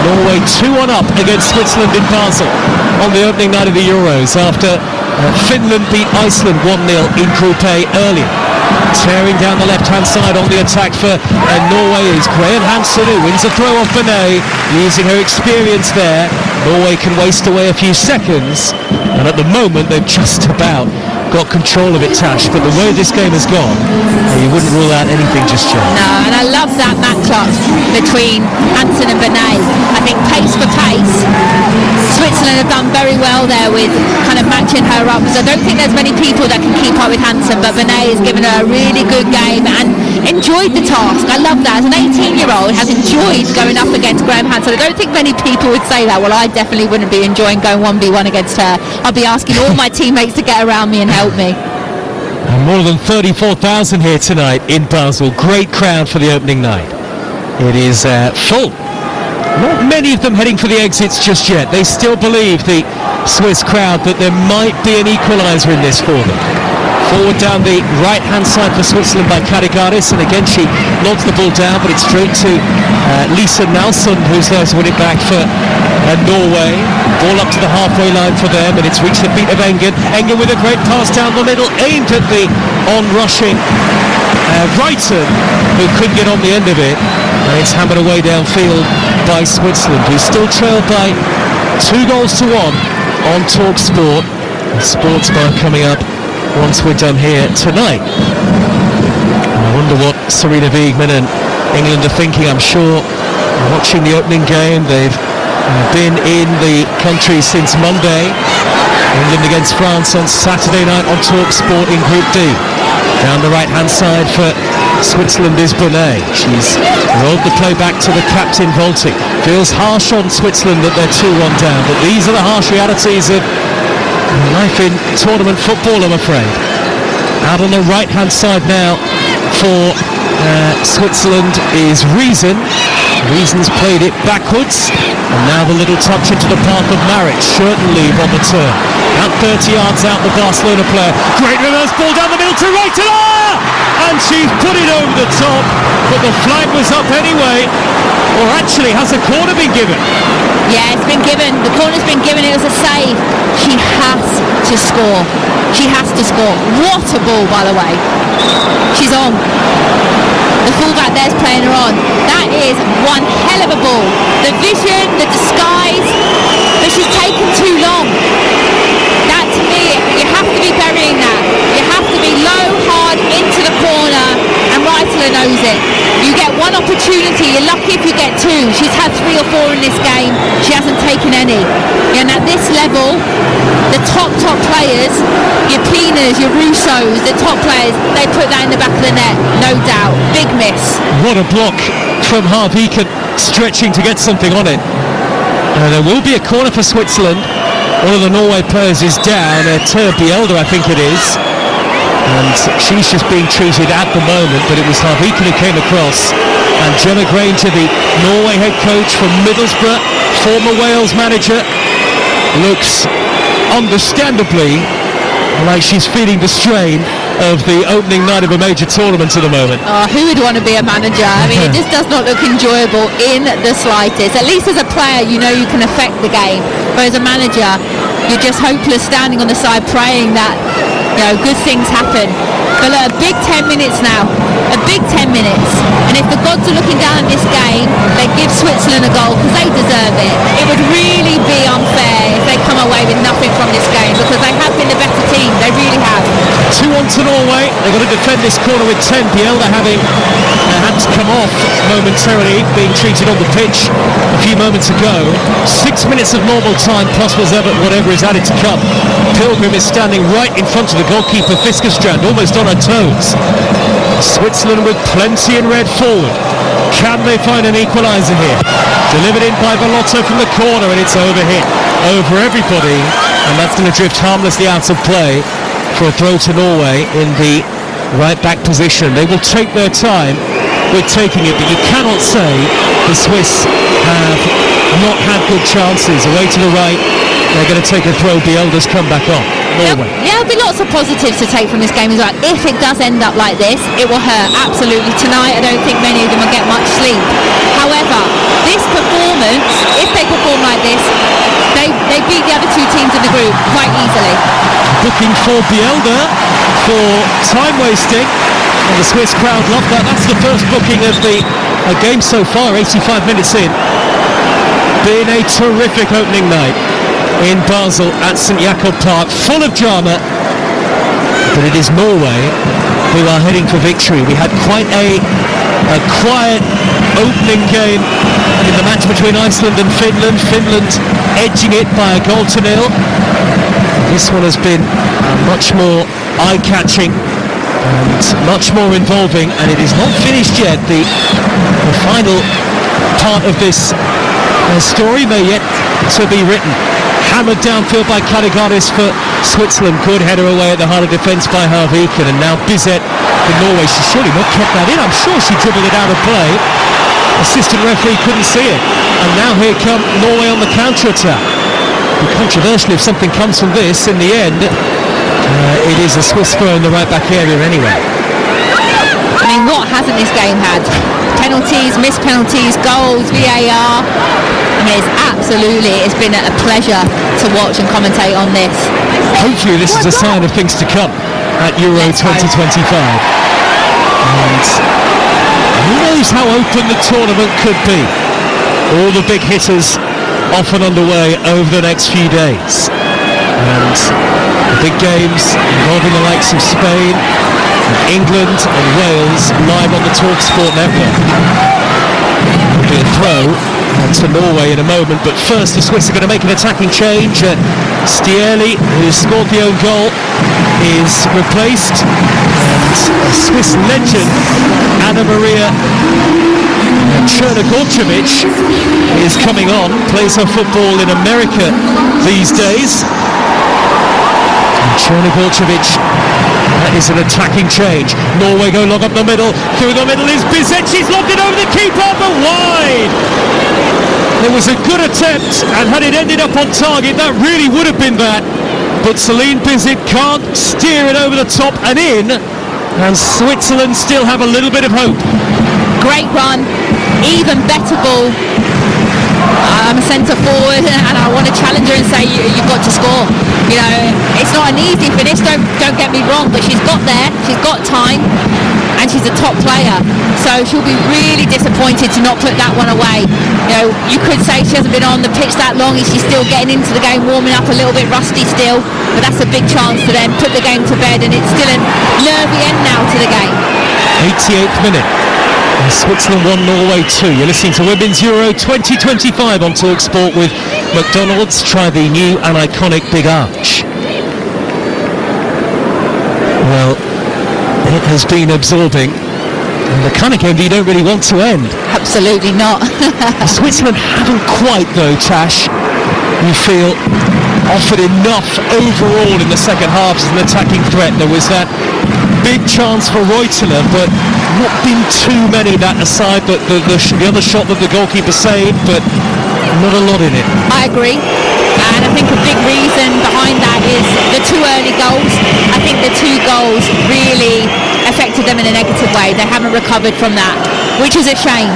Norway 2-1 up against Switzerland in Basel on the opening night of the Euros after Finland beat Iceland 1-0 in Group A earlier. Tearing down the left-hand side on the attack for Norway is Graham Hansen, who wins a throw off Benet. Using her experience there, Norway can waste away a few seconds, and at the moment they've just about got control of it, Tash, but the way this game has gone, you wouldn't rule out anything just yet. No, and I love that match-up between Hansen and Benet. I think pace for pace, Switzerland have done very well there with kind of matching her up, because I don't think there's many people that can keep up with Hansen, but Benet has given her a really good game and enjoyed the task. I love that. As an 18-year-old has enjoyed going up against Graham Hansen. I don't think many people would say that. Well, I definitely wouldn't be enjoying going 1v1 against her. I'd be asking all my teammates to get around me and help me. And more than 34,000 here tonight in Basel. Great crowd for the opening night. It is full. Not many of them heading for the exits just yet. They still believe, the Swiss crowd, that there might be an equaliser in this for them. Forward down the right-hand side for Switzerland by Karigaris, and again she nods the ball down, but it's straight to Lisa Nalsund, who's there to win it back for Norway. Ball up to the halfway line for them, and it's reached the feet of Engen. Engen with a great pass down the middle, aimed at the on-rushing Reiten, who couldn't get on the end of it, and it's hammered away downfield by Switzerland, who still trailed by 2-1 on TalkSport. Sports Bar coming up once we're done here tonight. I wonder what Serena Wiegmann and England are thinking. I'm sure watching the opening game, they've been in the country since Monday. England against France on Saturday night on TalkSport in Group D. Down the right-hand side for Switzerland is Bonet. She's rolled the play back to the captain Volti. Feels harsh on Switzerland that they're 2-1 down, but these are the harsh realities of life in tournament football, I'm afraid. Out on the right-hand side now for Switzerland is Reason. Reason's played it backwards, and now the little touch into the path of Maric. Shirton leave on the turn. Out 30 yards out, the Barcelona player. Great reverse ball down the middle to Reuteler! And she's put it over the top, but the flag was up anyway. Or actually, has a corner been given? Yeah, it's been given. The corner's been given. It was a save. She has to score. She has to score. What a ball, by the way. She's on. The fullback there's playing her on. That is one hell of a ball. The vision, the disguise, but she's taken too long. That, to me, you have to be burying that. You have to be low, hard, into the corner, and Reuteler knows it. You get one opportunity, you're lucky if you get two. She's had 3 or 4 in this game. She hasn't taken any. And at this level, the top players, your Pinas, your Russos, the top players, they put that in the back of the net, no doubt. Big miss. What a block from Harviken, stretching to get something on it. There will be a corner for Switzerland. One of the Norway players is down, Thea Bielda, I think it is. And she's just being treated at the moment, but it was Harviken who came across. And Gemma Granger, the Norway head coach from Middlesbrough, former Wales manager, looks understandably like she's feeling the strain of the opening night of a major tournament at the moment. Oh, who would want to be a manager? I mean, it just does not look enjoyable in the slightest. At least as a player, you know you can affect the game. But as a manager, you're just hopeless standing on the side praying that, you know, good things happen. But look, a big 10 minutes now. A big 10 minutes. And if the gods are looking down at this game, they give Switzerland a goal because they deserve it. It would really be unfair if they come away with nothing from this game because they have been the better team. They really have. 2-1 to Norway. They've got to defend this corner with 10. Bielda having had to come off momentarily, being treated on the pitch a few moments ago. 6 minutes of normal time plus whatever is added to come. Pilgrim is standing right in front of the goalkeeper Fiskerstrand, almost on her toes. Switzerland with plenty in red forward. Can they find an equaliser here? Delivered in by Velotto from the corner, and it's overhit over everybody, and that's going to drift harmlessly out of play for a throw to Norway in the right back position. They will take their time with taking it, but you cannot say the Swiss have not had good chances. Away to the right, they're going to take a throw. Bielda's come back on. Norway. There'll be lots of positives to take from this game as well. If it does end up like this, it will hurt absolutely. Tonight, I don't think many of them will get much sleep. However, this performance, if they perform like this, they beat the other 2 teams in the group quite easily. Booking for Bielda for time wasting, and the Swiss crowd love that. That's the first booking of the game so far, 85 minutes in. Been a terrific opening night in Basel at St Jakob Park, full of drama, but it is Norway who are heading for victory. We had quite a quiet opening game in the match between Iceland and Finland. Finland edging it by a 0-0. This one has been much more eye-catching and much more involving, and it is not finished yet. The final part of this story may yet to be written. Hammered downfield by Karigaris for Switzerland. Good header away at the heart of defence by Harviken, and now Bizet for Norway. She surely not kept that in. I'm sure she dribbled it out of play. Assistant referee couldn't see it, and now here come Norway on the counter-attack. Controversially, if something comes from this, in the end, it is a Swiss throw in the right-back area anyway. I mean, what hasn't this game had? Penalties, missed penalties, goals, VAR. I mean, it's been a pleasure to watch and commentate on this. Hopefully this is a sign of things to come at Euro 2025. And who knows how open the tournament could be. All the big hitters off and underway over the next few days. And the big games involving the likes of Spain, and England and Wales live on the TalkSport network. It'll be a throw to Norway in a moment, but first the Swiss are going to make an attacking change. Stieli, who scored the own goal, is replaced, and Swiss legend Anna Maria Chernigovic is coming on, plays her football in America these days. And Chernigovic, that is an attacking change. Norway go long up the middle. Through the middle is Bizet. She's lobbed it over the keeper, but wide. It was a good attempt, and had it ended up on target, that really would have been that. But Celine Bizet can't steer it over the top and in, and Switzerland still have a little bit of hope. Great run, even better ball. I'm a centre forward and I want to challenge her and say you've got to score. You know, it's not an easy finish, don't get me wrong, but she's got there, she's got time, and she's a top player. So she'll be really disappointed to not put that one away. You know, you could say she hasn't been on the pitch that long, and she's still getting into the game, warming up, a little bit rusty still, but that's a big chance to then put the game to bed, and it's still a nervy end now to the game. 88th minute. Switzerland 1, Norway 2. You're listening to Women's Euro 2025 on TalkSport with McDonald's. Try the new and iconic Big Arch. Well, it has been absorbing, and the kind of game that you don't really want to end. Absolutely not. Switzerland haven't quite, though, Tash, you feel, offered enough overall in the second half as an attacking threat. There was that big chance for Reuteler, but not been too many that aside, but the other shot that the goalkeeper saved, but not a lot in it. I agree, and I think a big reason behind that is the two early goals. I think the two goals really affected them in a negative way. They haven't recovered from that, which is a shame.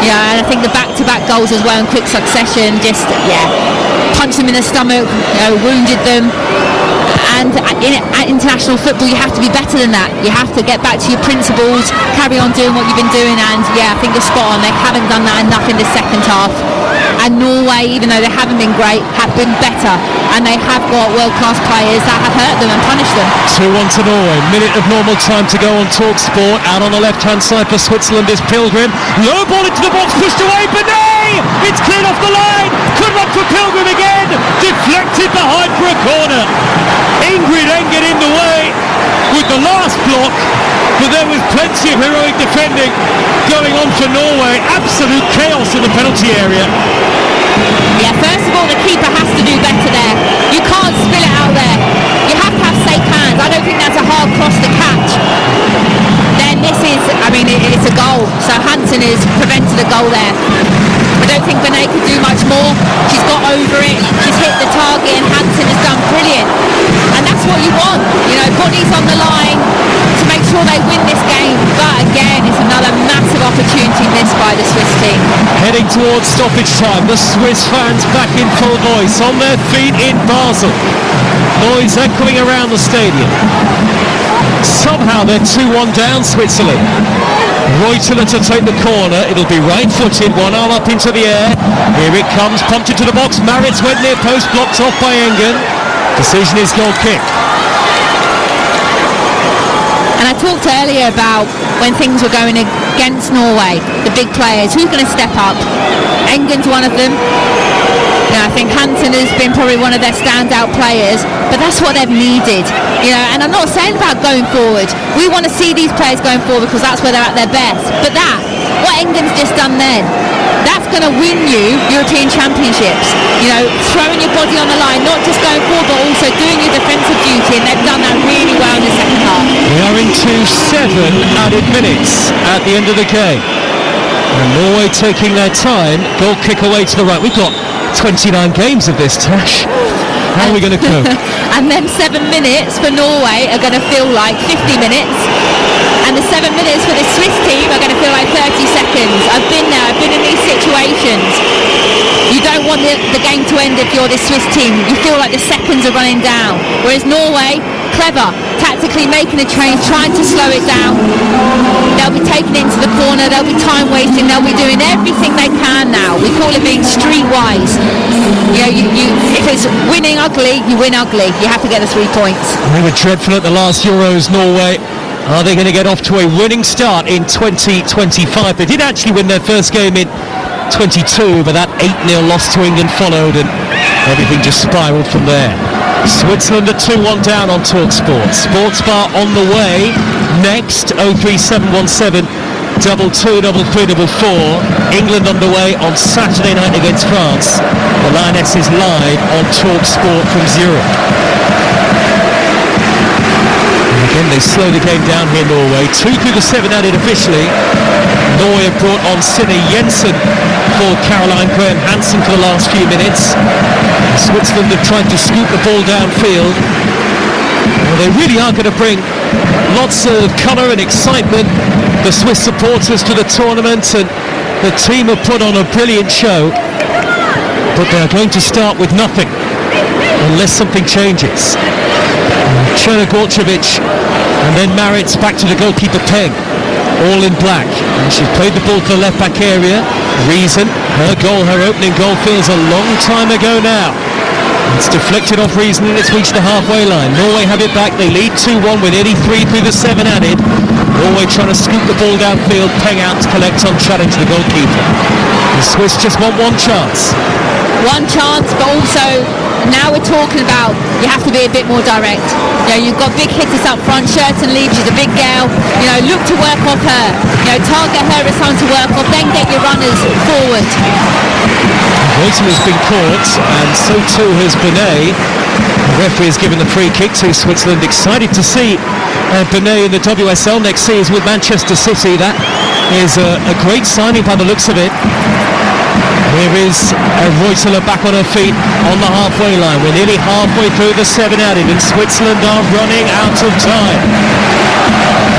Yeah, and I think the back-to-back goals as well in quick succession just, punched them in the stomach, wounded them. And in international football, you have to be better than that. You have to get back to your principles, carry on doing what you've been doing, and I think they're spot on. They haven't done that enough in the second half. And Norway, even though they haven't been great, have been better, and they have got world-class players that have hurt them and punished them. 2-1 to Norway. Minute of normal time to go on TalkSport. Out on the left-hand side for Switzerland is Pilgrim. Low ball into the box, pushed away. Benet! It's cleared off the line. Could run for Pilgrim again. Deflected behind for a corner. Ingrid Engen in the way with the last block, but there was plenty of heroic defending going on for Norway. Absolute chaos in the penalty area. Yeah, first of all, the keeper has to do better there. You can't spill it out there. You have to have safe hands. I don't think that's a hard cross to catch. Then this is, it's a goal. So Hansen has prevented a goal there. I don't think Benet could do much more. She's got over it, she's hit the target, and Hansen has done brilliant. And that's what you want, bodies on the line to make sure they win this game. But again, it's another massive opportunity missed by the Swiss team. Heading towards stoppage time, the Swiss fans back in full voice, on their feet in Basel. Noise echoing around the stadium. Somehow they're 2-1 down, Switzerland. Reuteler to take the corner. It'll be right-footed, one arm up into the air. Here it comes, pumped into the box. Maritz went near post, blocked off by Engen. Decision is goal kick. And I talked earlier about when things were going against Norway, the big players. Who's going to step up? Engen's one of them. I think Hansen has been probably one of their standout players, but that's what they've needed. And I'm not saying about going forward. We want to see these players going forward because that's where they're at their best. But what Engen's just done then, that's going to win you European Championships. Throwing your body on the line, not just going forward, but also doing your defensive duty, and they've done that really well in the second half. We are into 7 added minutes at the end of the game. And Norway taking their time. Goal kick away to the right. We've got 29 games of this, Tash. How are we going to cope? And then 7 minutes for Norway are going to feel like 50 minutes. And the 7 minutes for the Swiss team are going to feel like 30 seconds. I've been there, I've been in these situations. You don't want the game to end if you're the Swiss team. You feel like the seconds are running down. Whereas Norway, clever, tactically making a change, trying to slow it down. They'll be taken into the corner, they'll be time wasting, they'll be doing everything they can now. We call it being streetwise. If it's winning ugly, you win ugly. You have to get the 3 points. They were dreadful at the last Euros, Norway. Are they going to get off to a winning start in 2025? They did actually win their first game in 22, but that 8-0 loss to England followed, and everything just spiralled from there. Switzerland are 2-1 down on TalkSport. Sports Bar on the way next. 03717 22344. England underway on Saturday night against France. The Lionesses live on Talk Sport from Zurich. Again, they slow the game down here, Norway. 2 through the 7 added officially. Norway have brought on Sinne Jensen for Caroline Graham Hansen for the last few minutes. Switzerland have tried to scoop the ball downfield. Well, they really are going to bring lots of colour and excitement, the Swiss supporters, to the tournament, and the team have put on a brilliant show. But they're going to start with nothing unless something changes. Cherna-Gorcevic and then Maritz back to the goalkeeper Peng, all in black, and she's played the ball to the left back area. Reason, her goal, her opening goal, feels a long time ago now. It's deflected off Reason and it's reached the halfway line. Norway have it back, they lead 2-1 with 83 through the 7 added. Norway trying to scoop the ball downfield, Peng out to collect on challenge the goalkeeper. The Swiss just want one chance. One chance, but also now we're talking about you have to be a bit more direct. You know, you've got big hitters up front. Shirton leaves, she's a big girl. You know, look to work off her. You know, target her as someone to work off, then get your runners forward. Wilson has been caught, and so too has Benet. The referee has given the free kick to Switzerland. Excited to see Benet in the WSL next season with Manchester City. That is a great signing by the looks of it. Here is Reuteler back on her feet on the halfway line. We're nearly halfway through the 7 added and Switzerland are running out of time.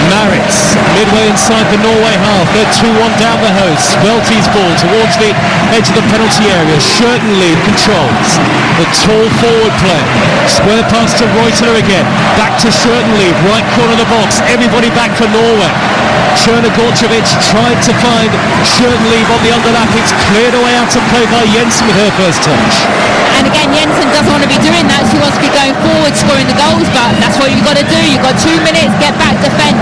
Maritz, midway inside the Norway half. They're 2-1 down the host. Welty's ball towards the edge of the penalty area. Shirton-Lead controls the tall forward play. Square pass to Reuteler again. Back to Shirton-Lead, right corner of the box. Everybody back for Norway. Cherna-Gorcevic tried to find Shirton-Lead on the underlap. It's cleared away out of play by Jensen with her first touch. And again, Jensen doesn't want to be doing that. She wants to be going forward, scoring the goals, but that's what you've got to do. You've got 2 minutes, get back, defend.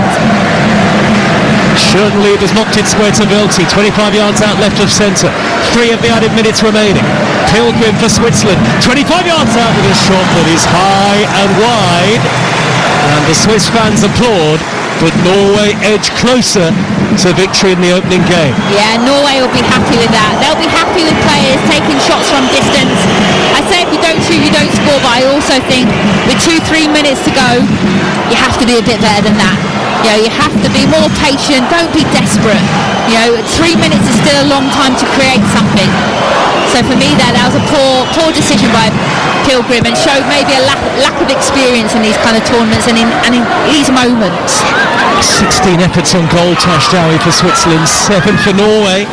Shirton-Lead has knocked it square to Welty, 25 yards out left of centre. 3 of the added minutes remaining. Pilgrim for Switzerland, 25 yards out with a shot that is high and wide. And the Swiss fans applaud, but Norway edge closer to victory in the opening game. Yeah, Norway will be happy with that. They'll be happy with players taking shots from distance. I'd say if you don't shoot, you don't score, but I also think with 2-3 minutes to go, you have to be a bit better than that. You know, you have to be more patient, don't be desperate. You know, 3 minutes is still a long time to create something. So for me that was a poor decision by Pilgrim and showed maybe a lack of experience in these kind of tournaments and in these moments. 16 efforts on goal, Tash Dowie for Switzerland, 7 for Norway.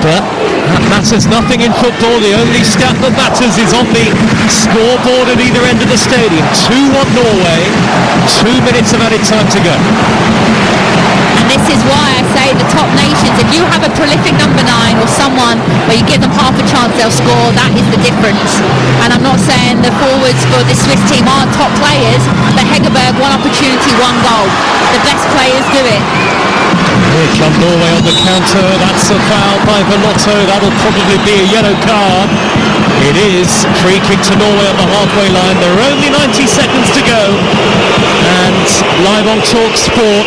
But that matters nothing in football. The only stat that matters is on the scoreboard at either end of the stadium. 2-1 Norway, 2 minutes of added time to go. And this is why I say the top nations, if you have a prolific number 9 or someone where you give them half a chance they'll score, that is the difference. And I'm not saying the forwards for the Swiss team aren't top players, but Hegerberg, 1 opportunity, 1 goal. The best players do it. Here come Norway on the counter. That's a foul by Velotto. That'll probably be a yellow card. It is. Free kick to Norway on the halfway line. There are only 90 seconds to go. And live on Talk Sport,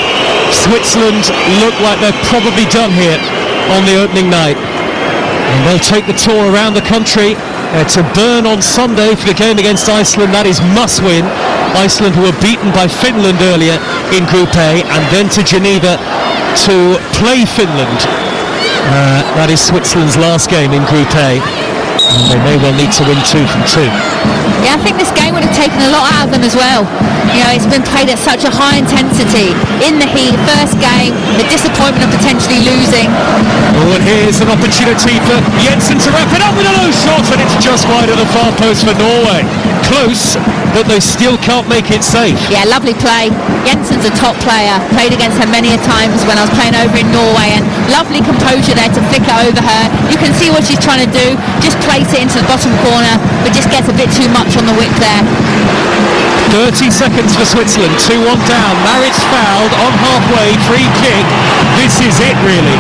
Switzerland look like they're probably done here on the opening night. And they'll take the tour around the country to Bern on Sunday for the game against Iceland. That is must win. Iceland, who were beaten by Finland earlier in Group A, and then to Geneva to play Finland. That is Switzerland's last game in Group A. And they may well need to win 2 from 2. Yeah, I think this game would have taken a lot out of them as well. You know, it's been played at such a high intensity. In the heat, first game, the disappointment of potentially losing. Oh, and here's an opportunity for Jensen to wrap it up with a low shot, and it's just wide of the far post for Norway. Close, but they still can't make it safe. Yeah, lovely play. Jensen's a top player. Played against her many a times when I was playing over in Norway, and lovely composure there to flick it over her. You can see what she's trying to do. Just place it into the bottom corner, but just gets a bit too much on the whip there. 30 seconds for Switzerland, 2-1 down. Maritz fouled on halfway, free kick. This is it, really.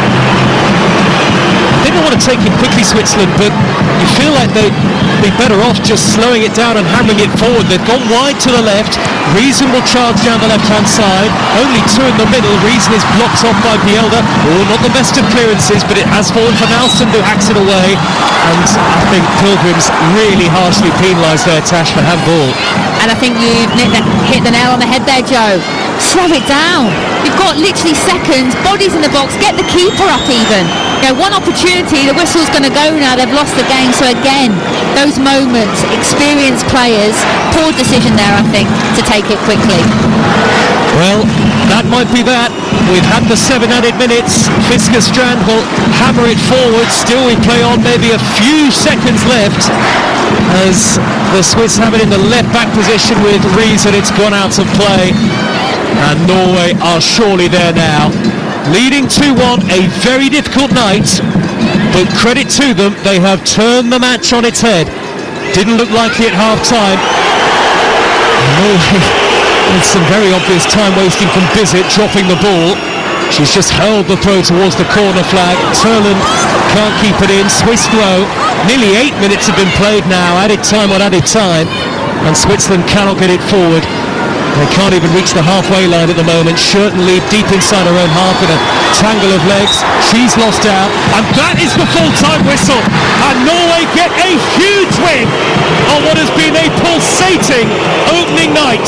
They don't want to take it quickly, Switzerland, but you feel like they'd be better off just slowing it down and hammering it forward. They've gone wide to the left. Reason will charge down the left-hand side. Only two in the middle. Reason is blocked off by Bielda. Oh, not the best of clearances, but it has fallen for Nelson, who hacks it away. And I think Pilgrims really harshly penalised their Tash for handball. And I think you've hit the nail on the head there, Joe. Slow it down. You've got literally seconds, bodies in the box, get the keeper up even. You know, one opportunity, the whistle's going to go now, they've lost the game. So again, those moments, experienced players, poor decision there, I think, to take it quickly. Well, that might be that. We've had the 7 added minutes. Fisker Strand will hammer it forward. Still we play on, maybe a few seconds left as the Swiss have it in the left back position with Reason. It's gone out of play. And Norway are surely there now. Leading 2-1, a very difficult night, but credit to them, they have turned the match on its head. Didn't look likely at half-time. Norway with some very obvious time wasting from Bizet, dropping the ball. She's just hurled the throw towards the corner flag. Turland can't keep it in. Swiss throw. Nearly 8 minutes have been played now, added time on added time, and Switzerland cannot get it forward. They can't even reach the halfway line at the moment. Shirton lead deep inside her own half in a tangle of legs. She's lost out. And that is the full-time whistle. And Norway get a huge win on what has been a pulsating opening night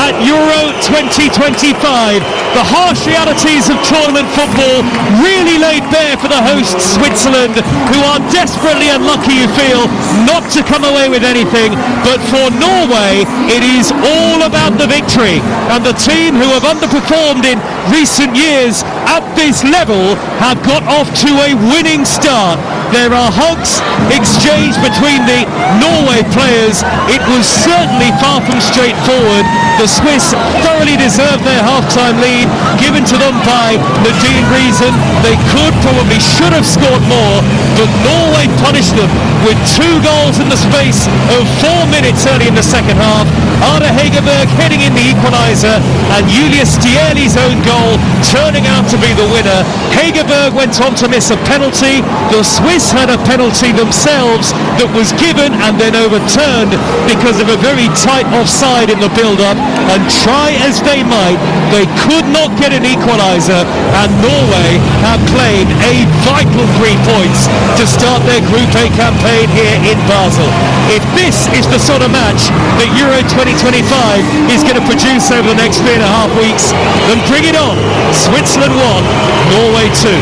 at Euro 2025. The harsh realities of tournament football really laid bare for the hosts, Switzerland, who are desperately unlucky, you feel, not to come away with anything. But for Norway, it is all about the victory. And the team who have underperformed in recent years at this level have got off to a winning start. There are hugs exchanged between the Norway players. It was certainly far from straightforward. The Swiss thoroughly deserved their half-time lead given to them by Nadine Reason. They probably should have scored more, but Norway punished them with 2 goals in the space of 4 minutes early in the second half. Ada Hegerberg heading in the equaliser, and Julia Stierli's own goal turning out to be the winner. Hegerberg went on to miss a penalty. The Swiss had a penalty themselves that was given and then overturned because of a very tight offside in the build-up, and try as they might, they could not get an equaliser, and Norway have claimed a vital 3 points to start their Group A campaign here in Basel. If this is the sort of match that Euro 2025 is going to produce over the next 3.5 weeks, then bring it on. Switzerland 1, Norway 2.